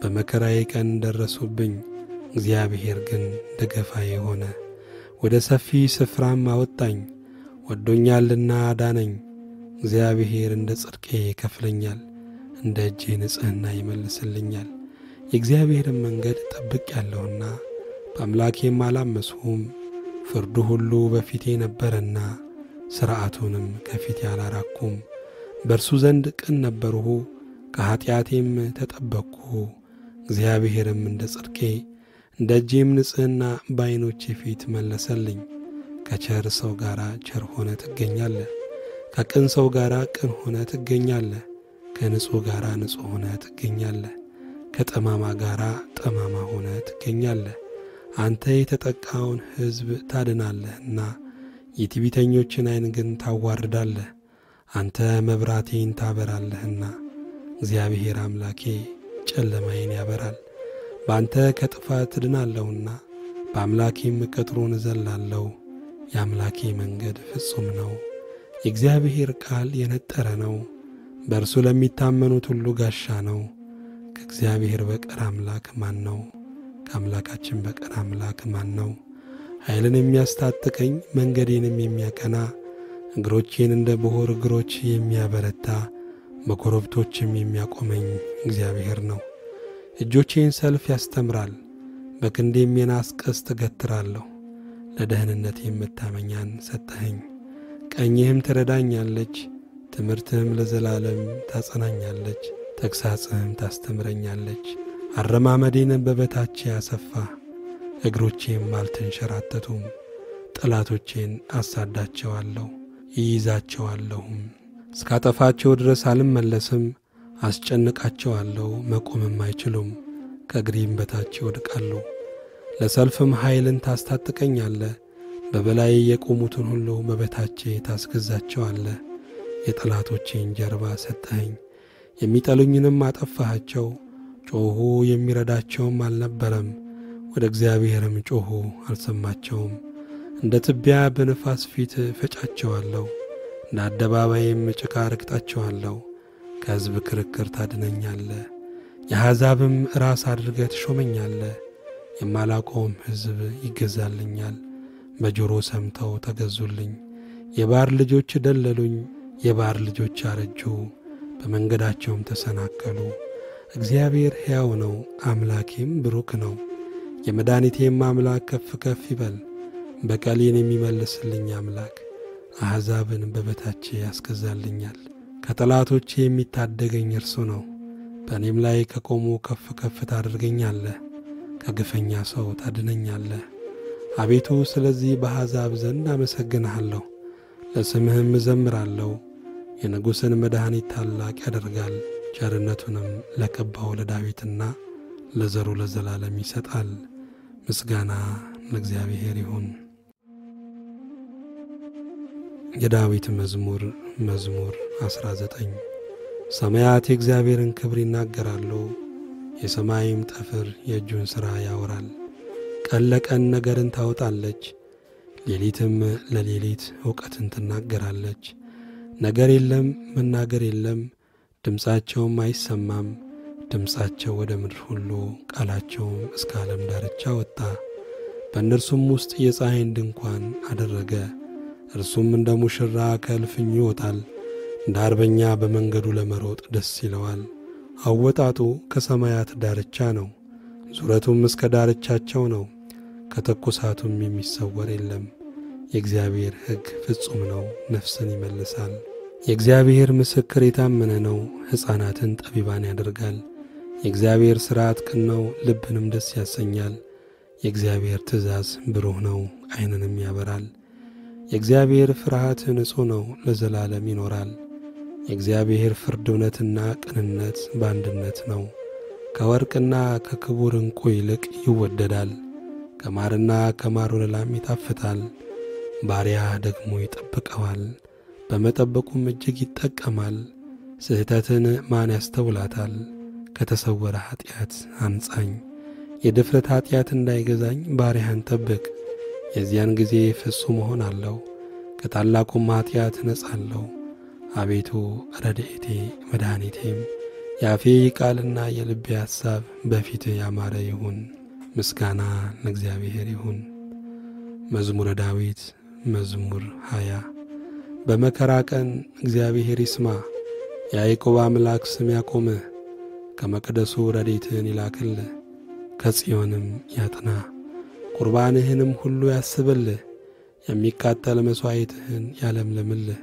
በመከራዬ ቀን ደረሱብኝ። እግዚአብሔር ግን ደገፋዬ ሆነ፣ ወደ ሰፊ ስፍራም አወጣኝ። ወዶኛልና አዳነኝ። እግዚአብሔር እንደ ጽድቄ ይከፍለኛል፣ እንደ እጄ ንጽሕና ይመልስልኛል። የእግዚአብሔርን መንገድ ጠብቄአለሁና በአምላኬም አላመፅሁም። ፍርዱ ሁሉ በፊቴ ነበረና ሥርዓቱንም ከፊቴ አላራቅሁም። በእርሱ ዘንድ ቅን ነበርሁ፣ ከኀጢአቴም ተጠበቅሁ። እግዚአብሔርም እንደ ጽድቄ እንደ እጄም ንጽሕና በዓይኖቼ ፊት መለሰልኝ። ከቸር ሰው ጋር ቸር ሆነ ትገኛለህ፣ ከቅን ሰው ጋር ቅን ሆነ ትገኛለህ። ከንጹሕ ጋር ንጹሕ ሆነ ትገኛለህ፣ ከጠማማ ጋር ጠማማ ሆነ ትገኛለህ። አንተ የተጠቃውን ሕዝብ ታድናለህና የትዕቢተኞችን ዓይን ግን ታዋርዳለህ። አንተ መብራቴን ታበራለህና እግዚአብሔር አምላኬ ጨለማዬን ያበራል። በአንተ ከጥፋት እድናለሁና በአምላኬም ቅጥሩን እዘላለሁ። የአምላኬ መንገድ ፍጹም ነው፣ የእግዚአብሔር ቃል የነጠረ ነው። በእርሱ ለሚታመኑት ሁሉ ጋሻ ነው። ከእግዚአብሔር በቀር አምላክ ማን ነው? ከአምላካችን በቀር አምላክ ማን ነው? ኃይልን የሚያስታጥቀኝ መንገዴንም የሚያቀና እግሮቼን እንደ ብሆር እግሮች የሚያበረታ በኮረብቶችም የሚያቆመኝ እግዚአብሔር ነው። እጆቼን ሰልፍ ያስተምራል፣ በክንዴም የናስ ቀስት እገትራለሁ። ለደህንነቴም መታመኛን ሰጠኸኝ። ቀኝህም ትረዳኛለች፣ ትምህርትህም ለዘላለም ታጸናኛለች። ተግሣጽህም ታስተምረኛለች። አረማመዴን በበታቼ አሰፋ፣ እግሮቼም አልተንሸራተቱም። ጠላቶቼን አሳዳቸዋለሁ ይይዛቸዋለሁም። እስካጠፋቸው ድረስ አልመለስም። አስጨንቃቸዋለሁ፣ መቆምም አይችሉም። ከእግሬም በታች ይወድቃሉ። ለሰልፍም ኃይልን ታስታጥቀኛለህ። በበላይ የቆሙትን ሁሉ በበታቼ ታስገዛቸዋለህ። የጠላቶቼን ጀርባ ሰጠኸኝ፣ የሚጠሉኝንም አጠፋሃቸው። ጮኹ፣ የሚረዳቸውም አልነበረም። ወደ እግዚአብሔርም ጮኹ፣ አልሰማቸውም። እንደ ትቢያ በነፋስ ፊት ፈጫቸዋለሁ፣ እንደ አደባባይም ጭቃ ረግጣቸዋለሁ። ከሕዝብ ክርክር ታድነኛለህ፣ የአሕዛብም ራስ አድርገህ ትሾመኛለህ። የማላውቀውም ሕዝብ ይገዛልኛል። በጆሮ ሰምተው ተገዙልኝ። የባር ልጆች ደለሉኝ፣ የባር ልጆች አረጁ፣ በመንገዳቸውም ተሰናከሉ። እግዚአብሔር ሕያው ነው፣ አምላኬም ብሩክ ነው። የመድኃኒቴም አምላክ ከፍ ከፍ ይበል። በቀሌን የሚመልስልኝ አምላክ አሕዛብን በበታቼ ያስገዛልኛል። ከጠላቶቼ የሚታደገኝ እርሱ ነው። በእኔም ላይ ከቆሙ ከፍ ከፍ ታደርገኛለህ፣ ከግፈኛ ሰው ታድነኛለህ። አቤቱ ስለዚህ በአሕዛብ ዘንድ አመሰግንሃለሁ፣ ለስምህም እዘምራለሁ። የንጉሥን መድኃኒት ታላቅ ያደርጋል፣ ቸርነቱንም ለቀባው ለዳዊትና ለዘሩ ለዘላለም ይሰጣል። ምስጋና ለእግዚአብሔር ይሁን። የዳዊት መዝሙር 19 ሰማያት የእግዚአብሔርን ክብር ይናገራሉ፣ የሰማይም ጠፍር የእጁን ሥራ ያወራል። ቀን ለቀን ነገርን ታወጣለች፣ ሌሊትም ለሌሊት ዕውቀትን ትናገራለች። ነገር የለም መናገር የለም፣ ድምፃቸውም አይሰማም። ድምፃቸው ወደ ምድር ሁሉ ቃላቸውም እስከ ዓለም ዳርቻ ወጣ። በእነርሱም ውስጥ የፀሐይን ድንኳን አደረገ። እርሱም እንደ ሙሽራ ከእልፍኙ ይወጣል፣ እንደ አርበኛ በመንገዱ ለመሮጥ ደስ ይለዋል። አወጣጡ ከሰማያት ዳርቻ ነው፣ ዙረቱም እስከ ዳርቻቸው ነው። ከተኩሳቱም የሚሰወር የለም። የእግዚአብሔር ሕግ ፍጹም ነው፣ ነፍስን ይመልሳል። የእግዚአብሔር ምስክር የታመነ ነው፣ ሕፃናትን ጠቢባን ያደርጋል። የእግዚአብሔር ሥርዓት ቅን ነው፣ ልብንም ደስ ያሰኛል። የእግዚአብሔር ትእዛዝ ብሩህ ነው፣ ዓይንንም ያበራል። የእግዚአብሔር ፍርሃት ንጹሕ ነው፣ ለዘላለም ይኖራል። የእግዚአብሔር ፍርድ እውነትና ቅንነት በአንድነት ነው። ከወርቅና ከክቡር ዕንቁ ይልቅ ይወደዳል፣ ከማርና ከማር ወለላም ይጣፍጣል። ባሪያ ደግሞ ይጠብቀዋል፣ በመጠበቁም እጅግ ይጠቀማል። ስህተትን ማን ያስተውላታል? ከተሰወረ ኀጢአት አንጻኝ። የድፍረት ኀጢአት እንዳይገዛኝ ባሪያህን ጠብቅ። የዚያን ጊዜ ፍጹም እሆናለሁ፣ ከታላቁም ኀጢአት ነጻለሁ። አቤቱ ረድኤቴ መድኃኒቴም፣ የአፌ ቃልና የልቤ ሐሳብ በፊትህ ያማረ ይሁን። ምስጋና ለእግዚአብሔር ይሁን። መዝሙረ ዳዊት መዝሙር 20 በመከራ ቀን እግዚአብሔር ይስማ፣ የያዕቆብ አምላክ ስም ያቆምህ። ከመቅደሱ ረድኤትህን ይላክልህ፣ ከጽዮንም ያጥና። ቁርባንህንም ሁሉ ያስብልህ፣ የሚቃጠል መሥዋዕትህን ያለምልምልህ።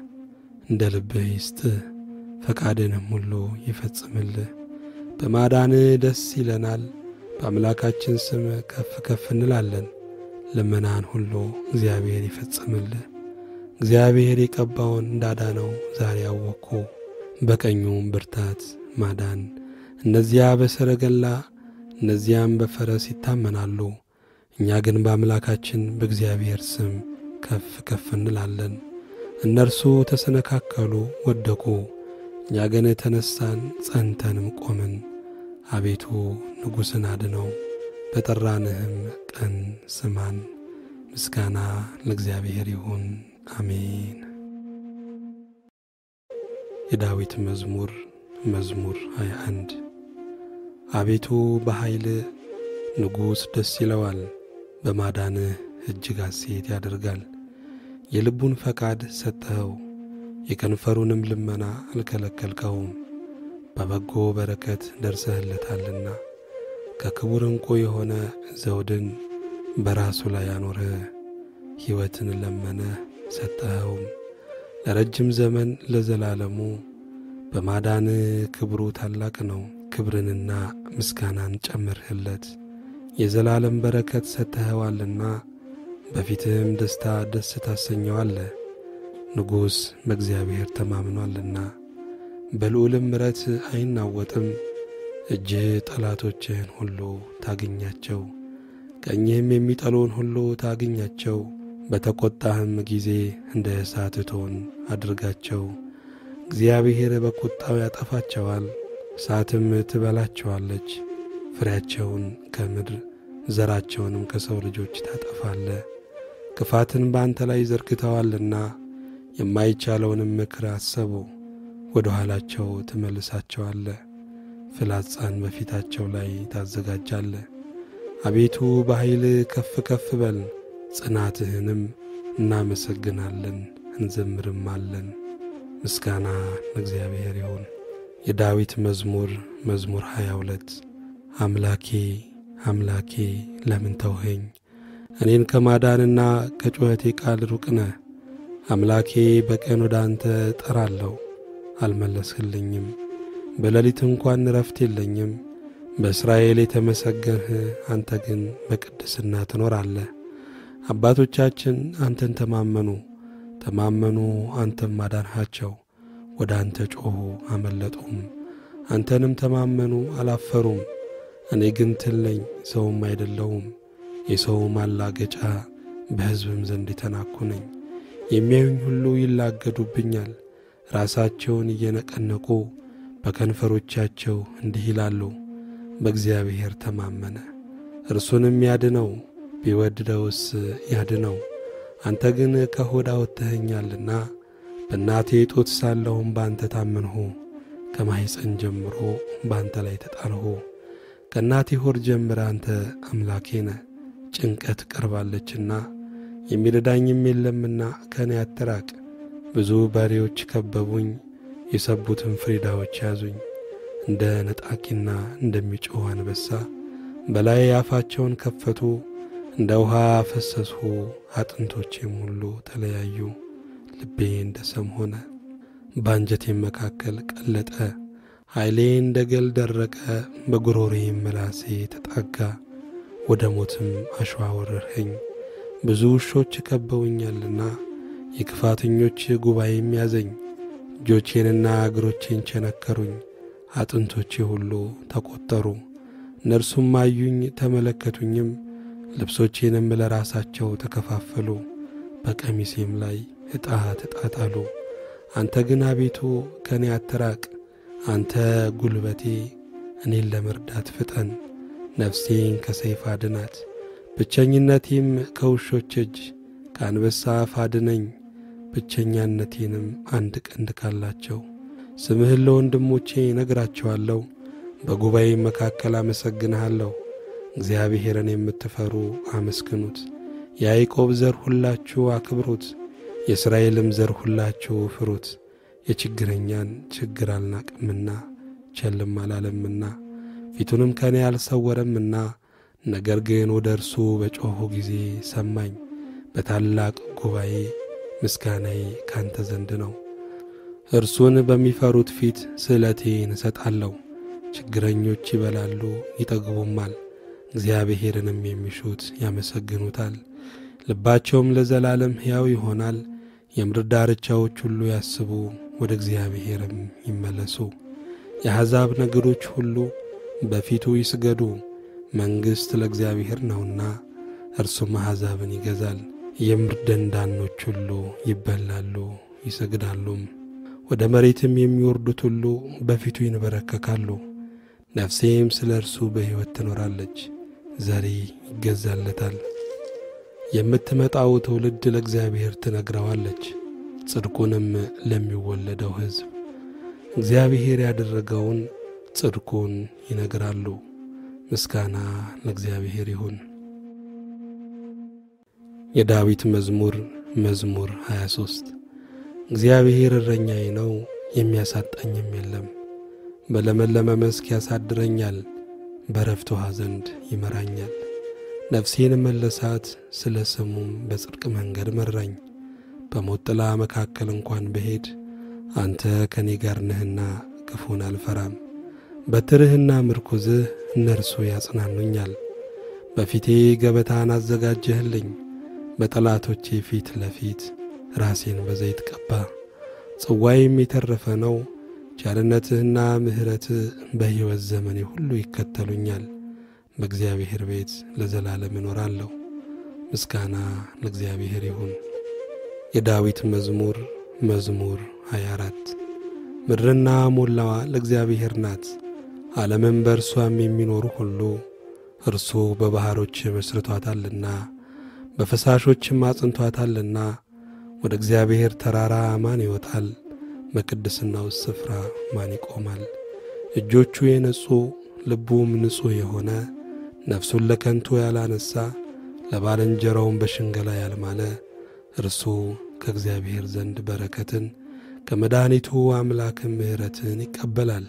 እንደ ልብህ ይስጥህ፣ ፈቃድንም ሁሉ ይፈጽምልህ። በማዳንህ ደስ ይለናል፣ በአምላካችን ስም ከፍ ከፍ እንላለን። ልመናን ሁሉ እግዚአብሔር ይፈጽምልህ። እግዚአብሔር የቀባውን እንዳዳነው ዛሬ አወቅኩ። በቀኙም ብርታት ማዳን። እነዚያ በሰረገላ እነዚያም በፈረስ ይታመናሉ፣ እኛ ግን በአምላካችን በእግዚአብሔር ስም ከፍ ከፍ እንላለን። እነርሱ ተሰነካከሉ ወደቁ፣ እኛ ግን ተነሳን ጸንተንም ቆምን። አቤቱ ንጉሥን አድነው፣ በጠራንህም ቀን ስማን። ምስጋና ለእግዚአብሔር ይሁን፣ አሜን። የዳዊት መዝሙር መዝሙር 21 አቤቱ በኃይል ንጉሥ ደስ ይለዋል፣ በማዳንህ እጅግ ሐሴት ያደርጋል። የልቡን ፈቃድ ሰጠኸው፣ የከንፈሩንም ልመና አልከለከልከውም። በበጎ በረከት ደርሰህለታልና ከክቡር ዕንቁ የሆነ ዘውድን በራሱ ላይ አኖረ። ሕይወትን ለመነ ሰጠኸውም፣ ለረጅም ዘመን ለዘላለሙ። በማዳን ክብሩ ታላቅ ነው፣ ክብርንና ምስጋናን ጨመርህለት። የዘላለም በረከት ሰጠኸዋልና በፊትህም ደስታ ደስ ታሰኘዋለህ። ንጉሥ በእግዚአብሔር ተማምኗልና በልዑልም ምሕረት አይናወጥም። እጅህ ጠላቶችህን ሁሉ ታግኛቸው፣ ቀኝህም የሚጠሉን ሁሉ ታግኛቸው። በተቈጣህም ጊዜ እንደ እሳት እቶን አድርጋቸው። እግዚአብሔር በቁጣው ያጠፋቸዋል፣ እሳትም ትበላቸዋለች። ፍሬያቸውን ከምድር ዘራቸውንም ከሰው ልጆች ታጠፋለ። ክፋትን በአንተ ላይ ዘርግተዋልና የማይቻለውንም ምክር አሰቡ። ወደ ኋላቸው ትመልሳቸዋለ፣ ፍላጻን በፊታቸው ላይ ታዘጋጃለ። አቤቱ በኃይል ከፍ ከፍ በል፣ ጽናትህንም እናመሰግናለን እንዘምርማለን። ምስጋና ለእግዚአብሔር ይሁን። የዳዊት መዝሙር መዝሙር 22 አምላኬ አምላኬ ለምን ተውኸኝ? እኔን ከማዳንና ከጩኸቴ ቃል ሩቅ ነህ። አምላኬ በቀን ወደ አንተ ጠራለሁ፣ አልመለስህልኝም። በሌሊት እንኳን ረፍት የለኝም። በእስራኤል የተመሰገንህ አንተ ግን በቅድስና ትኖራለህ። አባቶቻችን አንተን ተማመኑ ተማመኑ፣ አንተም አዳንሃቸው። ወደ አንተ ጮኹ አመለጡም፣ አንተንም ተማመኑ አላፈሩም። እኔ ግን ትል ነኝ ሰውም አይደለሁም፣ የሰው ማላገጫ በሕዝብም ዘንድ የተናኩ ነኝ። የሚያዩኝ ሁሉ ይላገዱብኛል፣ ራሳቸውን እየነቀነቁ በከንፈሮቻቸው እንዲህ ይላሉ፣ በእግዚአብሔር ተማመነ እርሱንም ያድነው። ቢወድደውስ ያድነው፣ አንተ ግን ከሆድ አውጥተኸኛልና በእናቴ ጡት ሳለሁም ባንተ ታመንሁ። ከማኅፀን ጀምሮ ባንተ ላይ ተጣልሁ። ከእናቴ ሆድ ጀምረ አንተ አምላኬ ነህ። ጭንቀት ቀርባለችና የሚረዳኝም የለምና ከኔ አትራቅ። ብዙ በሬዎች ከበቡኝ፣ የሰቡትን ፍሪዳዎች ያዙኝ። እንደ ነጣቂና እንደሚጮህ አንበሳ በላይ አፋቸውን ከፈቱ። እንደ ውሃ ፈሰስሁ፣ አጥንቶቼም ሁሉ ተለያዩ። ልቤ እንደ ሰም ሆነ፣ በአንጀቴም መካከል ቀለጠ። ኃይሌ እንደ ገል ደረቀ፣ በጉሮሬም ምላሴ ተጣጋ። ወደ ሞትም አሸዋ ወረርኸኝ። ብዙ ውሾች ከበውኛልና የክፋተኞች ጉባኤም ያዘኝ። እጆቼንና እግሮቼን ቸነከሩኝ፣ አጥንቶቼ ሁሉ ተቈጠሩ። እነርሱም አዩኝ ተመለከቱኝም፣ ልብሶቼንም ለራሳቸው ተከፋፈሉ፣ በቀሚሴም ላይ ዕጣ ተጣጣሉ። አንተ ግን አቤቱ ከኔ አትራቅ። አንተ ጉልበቴ፣ እኔን ለመርዳት ፍጠን። ነፍሴን ከሰይፍ አድናት፣ ብቸኝነቴም ከውሾች እጅ። ከአንበሳ አፍ አድነኝ፣ ብቸኛነቴንም አንድ ቀንድ ካላቸው። ስምህን ለወንድሞቼ ነግራቸዋለሁ፣ በጉባኤም መካከል አመሰግንሃለሁ። እግዚአብሔርን የምትፈሩ አመስግኑት፣ የያዕቆብ ዘር ሁላችሁ አክብሩት፣ የእስራኤልም ዘር ሁላችሁ ፍሩት። የችግረኛን ችግር አልናቅምና ቸልም አላለምና ፊቱንም ከኔ አልሰወረምና። ነገር ግን ወደ እርሱ በጮኹ ጊዜ ሰማኝ። በታላቅ ጉባኤ ምስጋናዬ ካንተ ዘንድ ነው። እርሱን በሚፈሩት ፊት ስእለቴን እሰጣለሁ። ችግረኞች ይበላሉ ይጠግቡማል፣ እግዚአብሔርንም የሚሹት ያመሰግኑታል። ልባቸውም ለዘላለም ሕያው ይሆናል። የምድር ዳርቻዎች ሁሉ ያስቡ፣ ወደ እግዚአብሔርም ይመለሱ። የአሕዛብ ነገዶች ሁሉ በፊቱ ይስገዱ። መንግሥት ለእግዚአብሔር ነውና እርሱም አሕዛብን ይገዛል። የምድር ደንዳኖች ሁሉ ይበላሉ ይሰግዳሉም። ወደ መሬትም የሚወርዱት ሁሉ በፊቱ ይንበረከካሉ። ነፍሴም ስለ እርሱ በሕይወት ትኖራለች፣ ዘሬ ይገዛለታል። የምትመጣው ትውልድ ለእግዚአብሔር ትነግረዋለች፣ ጽድቁንም ለሚወለደው ሕዝብ። እግዚአብሔር ያደረገውን ጽድቁን ይነግራሉ። ምስጋና ለእግዚአብሔር ይሁን። የዳዊት መዝሙር መዝሙር 23 እግዚአብሔር እረኛዬ ነው፣ የሚያሳጣኝም የለም። በለመለመ መስክ ያሳድረኛል፣ በዕረፍት ውኃ ዘንድ ይመራኛል። ነፍሴን መለሳት፣ ስለ ስሙም በጽድቅ መንገድ መራኝ። በሞት ጥላ መካከል እንኳን ብሄድ አንተ ከኔ ጋር ነህና ክፉን አልፈራም። በትርህና ምርኩዝህ እነርሱ ያጽናኑኛል። በፊቴ ገበታን አዘጋጀህልኝ፣ በጠላቶቼ ፊት ለፊት ራሴን በዘይት ቀባ። ጽዋዬም የተረፈ ነው። ቸርነትህና ምሕረትህ በሕይወት ዘመኔ ሁሉ ይከተሉኛል። በእግዚአብሔር ቤት ለዘላለም እኖራለሁ። ምስጋና ለእግዚአብሔር ይሁን። የዳዊት መዝሙር መዝሙር 24 ምድርና ሞላዋ ለእግዚአብሔር ናት፣ ዓለምም በእርሷም የሚኖሩ ሁሉ። እርሱ በባሕሮች መስርቶታልና በፈሳሾችም አጽንቶታልና። ወደ እግዚአብሔር ተራራ ማን ይወጣል? በቅድስናው ስፍራ ማን ይቆማል? እጆቹ የነጹ ልቡም ንጹሕ የሆነ ነፍሱን ለከንቱ ያላነሣ ለባልንጀራውም በሽንገላ ያልማለ እርሱ ከእግዚአብሔር ዘንድ በረከትን ከመድኃኒቱ አምላክም ምሕረትን ይቀበላል።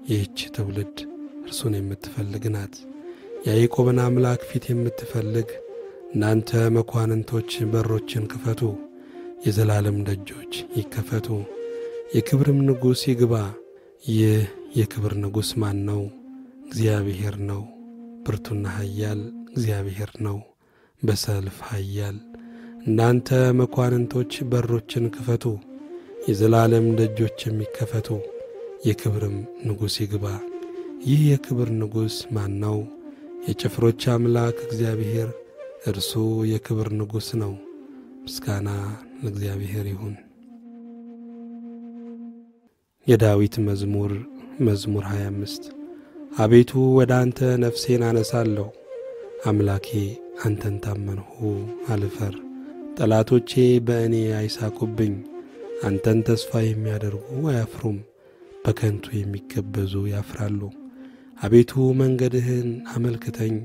ይህች ትውልድ እርሱን የምትፈልግ ናት፣ የያዕቆብን አምላክ ፊት የምትፈልግ። እናንተ መኳንንቶች በሮችን ክፈቱ፣ የዘላለም ደጆች ይከፈቱ፣ የክብርም ንጉሥ ይግባ። ይህ የክብር ንጉሥ ማን ነው? እግዚአብሔር ነው። ብርቱና ኃያል እግዚአብሔር ነው፣ በሰልፍ ኃያል። እናንተ መኳንንቶች በሮችን ክፈቱ፣ የዘላለም ደጆች የሚከፈቱ፣ የክብርም ንጉሥ ይግባ። ይህ የክብር ንጉሥ ማን ነው? የጭፍሮች አምላክ እግዚአብሔር፣ እርሱ የክብር ንጉሥ ነው። ምስጋና ለእግዚአብሔር ይሁን። የዳዊት መዝሙር መዝሙር 25 አቤቱ ወደ አንተ ነፍሴን አነሳለሁ። አምላኬ አንተን ታመንሁ አልፈር። ጠላቶቼ በእኔ አይሳቁብኝ። አንተን ተስፋ የሚያደርጉ አያፍሩም፣ በከንቱ የሚገበዙ ያፍራሉ። አቤቱ መንገድህን አመልክተኝ፣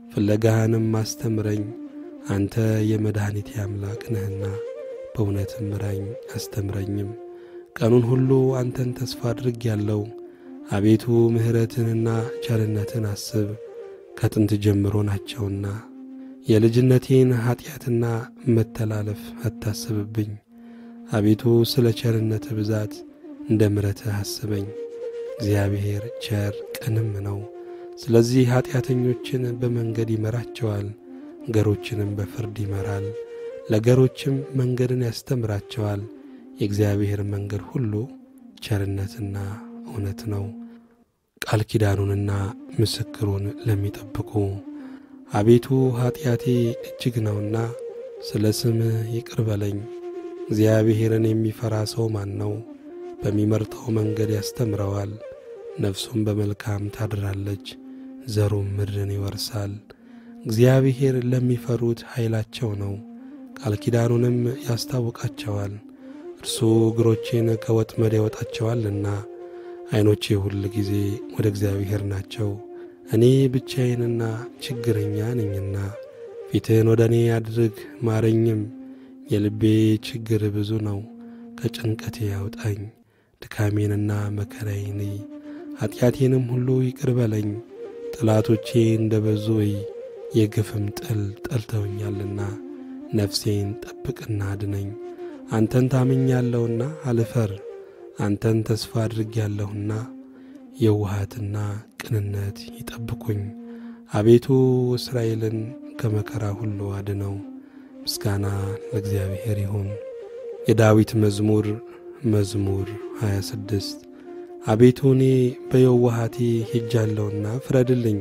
ፍለጋህንም አስተምረኝ። አንተ የመድኃኒቴ አምላክ ነህና በእውነትም ምራኝ አስተምረኝም። ቀኑን ሁሉ አንተን ተስፋ አድርጌአለሁ። አቤቱ ምሕረትንና ቸርነትን አስብ፣ ከጥንት ጀምሮ ናቸውና። የልጅነቴን ኀጢአትና መተላለፍ አታስብብኝ። አቤቱ ስለ ቸርነትህ ብዛት እንደ ምሕረትህ አስበኝ። እግዚአብሔር ቸር ቅንም ነው። ስለዚህ ኀጢአተኞችን በመንገድ ይመራቸዋል፣ ገሮችንም በፍርድ ይመራል። ለገሮችም መንገድን ያስተምራቸዋል። የእግዚአብሔር መንገድ ሁሉ ቸርነትና እውነት ነው፣ ቃል ኪዳኑንና ምስክሩን ለሚጠብቁ። አቤቱ ኀጢአቴ እጅግ ነውና ስለ ስምህ ይቅር በለኝ። እግዚአብሔርን የሚፈራ ሰው ማን ነው? በሚመርጠው መንገድ ያስተምረዋል። ነፍሱም በመልካም ታድራለች፣ ዘሩም ምድርን ይወርሳል። እግዚአብሔር ለሚፈሩት ኃይላቸው ነው፣ ቃል ኪዳኑንም ያስታውቃቸዋል። እርሱ እግሮቼን ከወጥመድ ያወጣቸዋልና። ዐይኖቼ ሁል ጊዜ ወደ እግዚአብሔር ናቸው። እኔ ብቻዬንና ችግረኛ ነኝና። ፊትህን ወደ እኔ አድርግ ማረኝም። የልቤ ችግር ብዙ ነው፣ ከጭንቀቴ ያውጣኝ። ድካሜንና መከራዬን ኀጢአቴንም ሁሉ ይቅር በለኝ። ጠላቶቼ እንደ በዙ የግፍም ጥል ጠልተውኛልና። ነፍሴን ጠብቅና አድነኝ። አንተን ታምኛለሁና አልፈር። አንተን ተስፋ አድርጌአለሁና የውሃትና ቅንነት ይጠብቁኝ። አቤቱ እስራኤልን ከመከራ ሁሉ አድነው። ምስጋና ለእግዚአብሔር ይሁን። የዳዊት መዝሙር መዝሙር 26 አቤቱ እኔ በየዋሃቴ ሄጃለሁና ፍረድልኝ።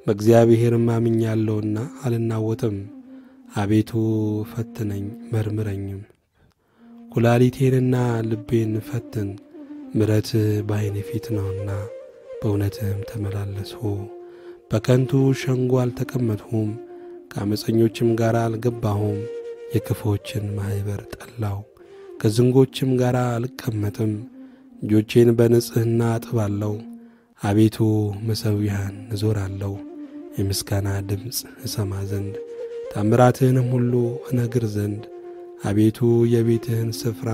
በእግዚአብሔርም አምኛለሁና አልናወጥም። አቤቱ ፈትነኝ መርምረኝም፣ ኩላሊቴንና ልቤን ፈትን። ምሕረትህ በዓይኔ ፊት ነውና በእውነትህም ተመላለስሁ። በከንቱ ሸንጎ አልተቀመጥሁም፣ ከዓመፀኞችም ጋር አልገባሁም። የክፉዎችን ማኅበር ጠላሁ፣ ከዝንጎችም ጋር አልቀመጥም። እጆቼን በንጽሕና አጥባለሁ። አቤቱ መሠዊያህን እዞራለሁ፣ የምስጋና ድምፅ እሰማ ዘንድ ታምራትህንም ሁሉ እነግር ዘንድ። አቤቱ የቤትህን ስፍራ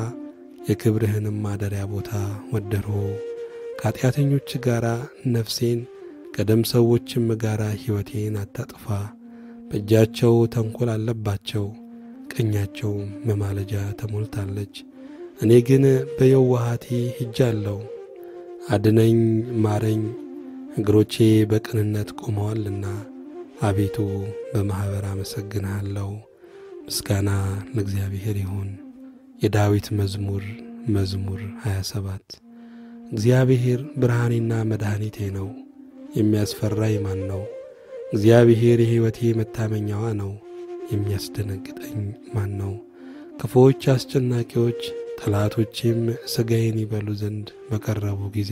የክብርህንም ማደሪያ ቦታ ወደድሁ። ከኃጢአተኞች ጋር ነፍሴን ከደም ሰዎችም ጋር ሕይወቴን አታጥፋ። በእጃቸው ተንኰል አለባቸው፣ ቀኛቸውም መማለጃ ተሞልታለች። እኔ ግን በየዋሃቴ ሄጃለሁ። አድነኝ ማረኝ፣ እግሮቼ በቅንነት ቆመዋልና። አቤቱ በማኅበር አመሰግንሃለሁ። ምስጋና ለእግዚአብሔር ይሁን። የዳዊት መዝሙር መዝሙር 27 እግዚአብሔር ብርሃኔና መድኃኒቴ ነው፣ የሚያስፈራኝ ማን ነው? እግዚአብሔር የሕይወቴ መታመኛዋ ነው፣ የሚያስደነግጠኝ ማን ነው? ክፉዎች አስጨናቂዎች ጠላቶቼም ሥጋዬን ይበሉ ዘንድ በቀረቡ ጊዜ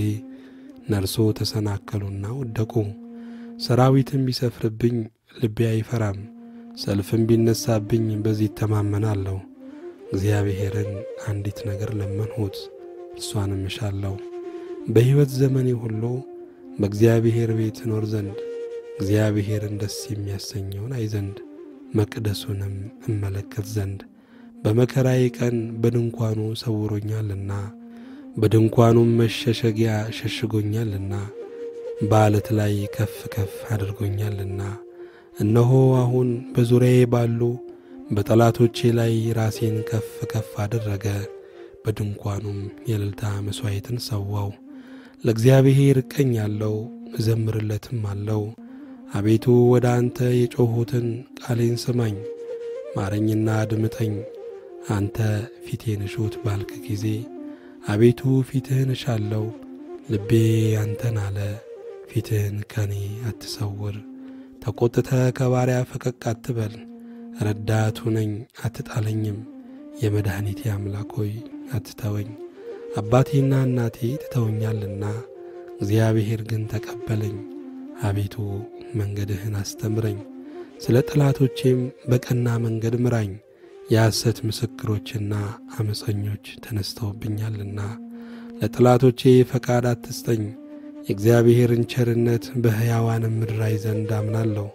እነርሱ ተሰናከሉና ወደቁ። ሰራዊትም ቢሰፍርብኝ ልቤ አይፈራም፣ ሰልፍም ቢነሳብኝ በዚህ እተማመናለሁ። እግዚአብሔርን አንዲት ነገር ለመንሁት፣ እርሷንም እሻለሁ፣ በሕይወት ዘመኔ ሁሉ በእግዚአብሔር ቤት እኖር ዘንድ፣ እግዚአብሔርን ደስ የሚያሰኘውን አይ ዘንድ፣ መቅደሱንም እመለከት ዘንድ። በመከራዬ ቀን በድንኳኑ ሰውሮኛልና፣ በድንኳኑም መሸሸጊያ ሸሽጎኛልና። በዓለት ላይ ከፍ ከፍ አድርጎኛልና። እነሆ አሁን በዙሪያዬ ባሉ በጠላቶቼ ላይ ራሴን ከፍ ከፍ አደረገ። በድንኳኑም የእልልታ መሥዋዕትን ሰዋው። ለእግዚአብሔር እቀኛለሁ እዘምርለትም አለው። አቤቱ ወደ አንተ የጮኽሁትን ቃሌን ስማኝ፣ ማረኝና አድምጠኝ። አንተ ፊቴን እሹት ባልክ ጊዜ አቤቱ ፊትህን እሻለሁ። ልቤ አንተን አለ፣ ፊትህን ከኔ አትሰውር። ተቈጥተህ ከባሪያ ፈቀቅ አትበል። ረዳት ሁነኝ አትጣለኝም። የመድኃኒቴ አምላክ ሆይ አትተወኝ። አባቴና እናቴ ትተውኛልና፣ እግዚአብሔር ግን ተቀበለኝ። አቤቱ መንገድህን አስተምረኝ፣ ስለ ጠላቶቼም በቀና መንገድ ምራኝ። የሐሰት ምስክሮችና አመፀኞች ተነስተውብኛልና። ለጠላቶቼ ፈቃድ አትስጠኝ። የእግዚአብሔርን ቸርነት በሕያዋን ምድር አይ ዘንድ አምናለሁ።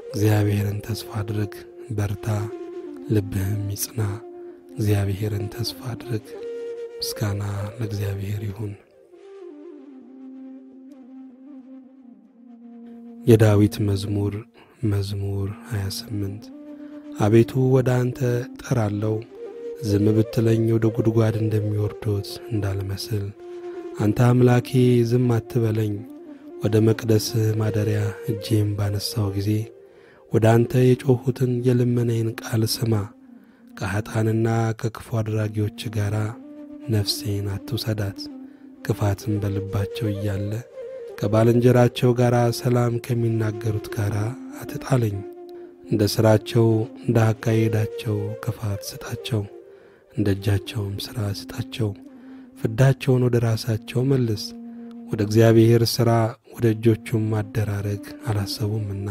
እግዚአብሔርን ተስፋ አድርግ፣ በርታ፣ ልብህም ይጽና። እግዚአብሔርን ተስፋ አድርግ። ምስጋና ለእግዚአብሔር ይሁን። የዳዊት መዝሙር መዝሙር 28 አቤቱ ወደ አንተ ጠራለሁ፣ ዝም ብትለኝ ወደ ጉድጓድ እንደሚወርዱት እንዳልመስል። አንተ አምላኬ ዝም አትበለኝ። ወደ መቅደስህ ማደሪያ እጄን ባነሳው ጊዜ ወደ አንተ የጮኹትን የልመናዬን ቃል ስማ። ከኃጥአንና ከክፉ አድራጊዎች ጋር ነፍሴን አትውሰዳት። ክፋትም በልባቸው እያለ ከባልንጀራቸው ጋር ሰላም ከሚናገሩት ጋር አትጣለኝ። እንደ ሥራቸው እንደ አካሄዳቸው ክፋት ስጣቸው፣ እንደ እጃቸውም ሥራ ስጣቸው። ፍዳቸውን ወደ ራሳቸው መልስ። ወደ እግዚአብሔር ሥራ ወደ እጆቹም አደራረግ አላሰቡምና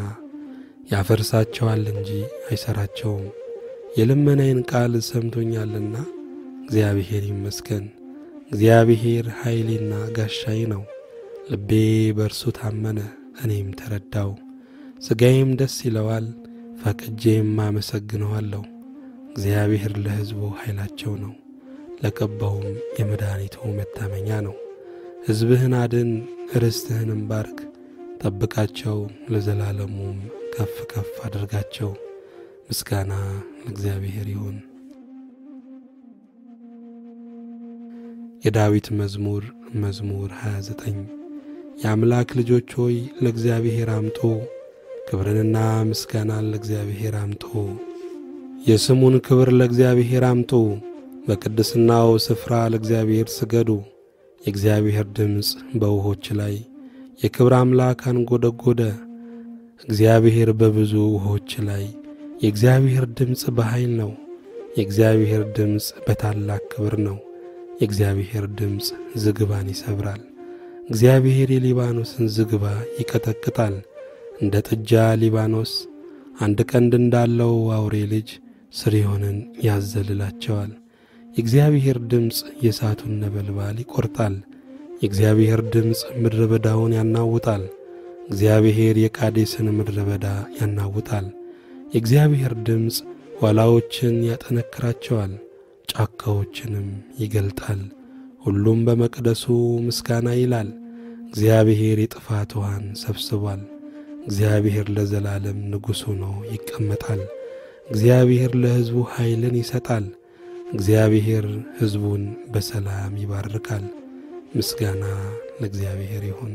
ያፈርሳቸዋል እንጂ አይሠራቸውም። የልመናዬን ቃል ሰምቶኛልና እግዚአብሔር ይመስገን። እግዚአብሔር ኃይሌና ጋሻዬ ነው። ልቤ በእርሱ ታመነ፣ እኔም ተረዳው። ሥጋዬም ደስ ይለዋል፣ ፈቅጄም አመሰግነዋለሁ። እግዚአብሔር ለሕዝቡ ኃይላቸው ነው፣ ለቀባውም የመድኃኒቱ መታመኛ ነው። ሕዝብህን አድን፣ ርስትህንም ባርክ። ጠብቃቸው፣ ለዘላለሙም ከፍ ከፍ አድርጋቸው። ምስጋና ለእግዚአብሔር ይሁን። የዳዊት መዝሙር መዝሙር 29 የአምላክ ልጆች ሆይ ለእግዚአብሔር አምጡ፣ ክብርንና ምስጋናን ለእግዚአብሔር አምጡ። የስሙን ክብር ለእግዚአብሔር አምጡ፣ በቅድስናው ስፍራ ለእግዚአብሔር ስገዱ። የእግዚአብሔር ድምፅ በውሆች ላይ የክብር አምላክ አንጎደጎደ። እግዚአብሔር በብዙ ውሆች ላይ የእግዚአብሔር ድምፅ በኃይል ነው። የእግዚአብሔር ድምፅ በታላቅ ክብር ነው። የእግዚአብሔር ድምፅ ዝግባን ይሰብራል። እግዚአብሔር የሊባኖስን ዝግባ ይቀጠቅጣል። እንደ ጥጃ ሊባኖስ አንድ ቀንድ እንዳለው አውሬ ልጅ ስርዮንን ያዘልላቸዋል። የእግዚአብሔር ድምፅ የእሳቱን ነበልባል ይቈርጣል። የእግዚአብሔር ድምፅ ምድረ በዳውን ያናውጣል። እግዚአብሔር የቃዴስን ምድረ በዳ ያናውጣል። የእግዚአብሔር ድምፅ ዋላዎችን ያጠነክራቸዋል፣ ጫካዎችንም ይገልጣል። ሁሉም በመቅደሱ ምስጋና ይላል። እግዚአብሔር የጥፋት ውሃን ሰብስቧል። እግዚአብሔር ለዘላለም ንጉሥ ሆኖ ይቀመጣል። እግዚአብሔር ለሕዝቡ ኃይልን ይሰጣል። እግዚአብሔር ሕዝቡን በሰላም ይባርካል። ምስጋና ለእግዚአብሔር ይሁን።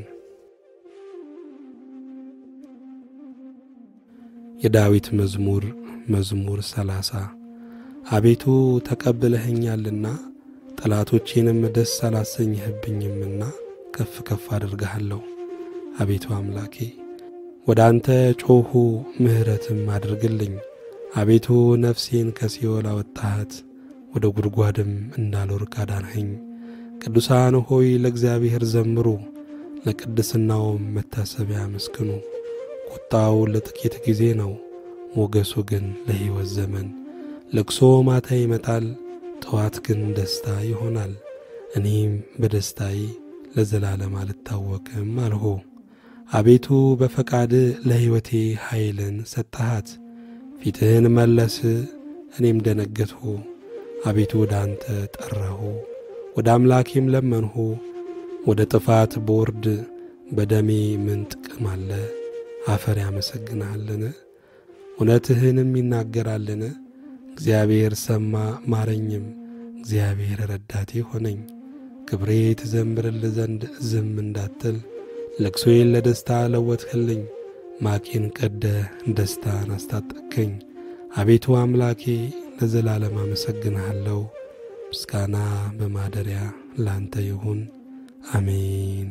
የዳዊት መዝሙር መዝሙር 30 አቤቱ ተቀብለኸኛልና ጠላቶቼንም ደስ አላሰኘህብኝምና ከፍ ከፍ አድርግሃለሁ። አቤቱ አምላኬ ወደ አንተ ጮኹ፣ ምሕረትም አድርግልኝ። አቤቱ ነፍሴን ከሲኦል አወጣሃት፣ ወደ ጉድጓድም እንዳልወድቅ አዳንኸኝ። ቅዱሳን ሆይ ለእግዚአብሔር ዘምሩ፣ ለቅድስናውም መታሰቢያ አመስግኑ። ቁጣው ለጥቂት ጊዜ ነው፣ ሞገሱ ግን ለሕይወት ዘመን። ለቅሶ ማታ ይመጣል፣ ጠዋት ግን ደስታ ይሆናል። እኔም በደስታዬ ለዘላለም አልታወቅም አልሁ። አቤቱ በፈቃድ ለሕይወቴ ኃይልን ሰጠሃት። ፊትህን መለስ፣ እኔም ደነገጥሁ። አቤቱ ወደ አንተ ጠራሁ፣ ወደ አምላኬም ለመንሁ። ወደ ጥፋት ቦርድ በደሜ ምን ጥቅም አለ? አፈር ያመሰግንሃልን? እውነትህንም ይናገራልን? እግዚአብሔር ሰማ ማረኝም፣ እግዚአብሔር ረዳቴ ሆነኝ። ክብሬ ትዘምርል ዘንድ ዝም እንዳትል፣ ለቅሶዬን ለደስታ ለወጥህልኝ። ማቄን ቀደህ ደስታን አስታጠቅከኝ። አቤቱ አምላኬ ለዘላለም አመሰግንሃለሁ። ምስጋና በማደሪያ ላንተ ይሁን፣ አሜን።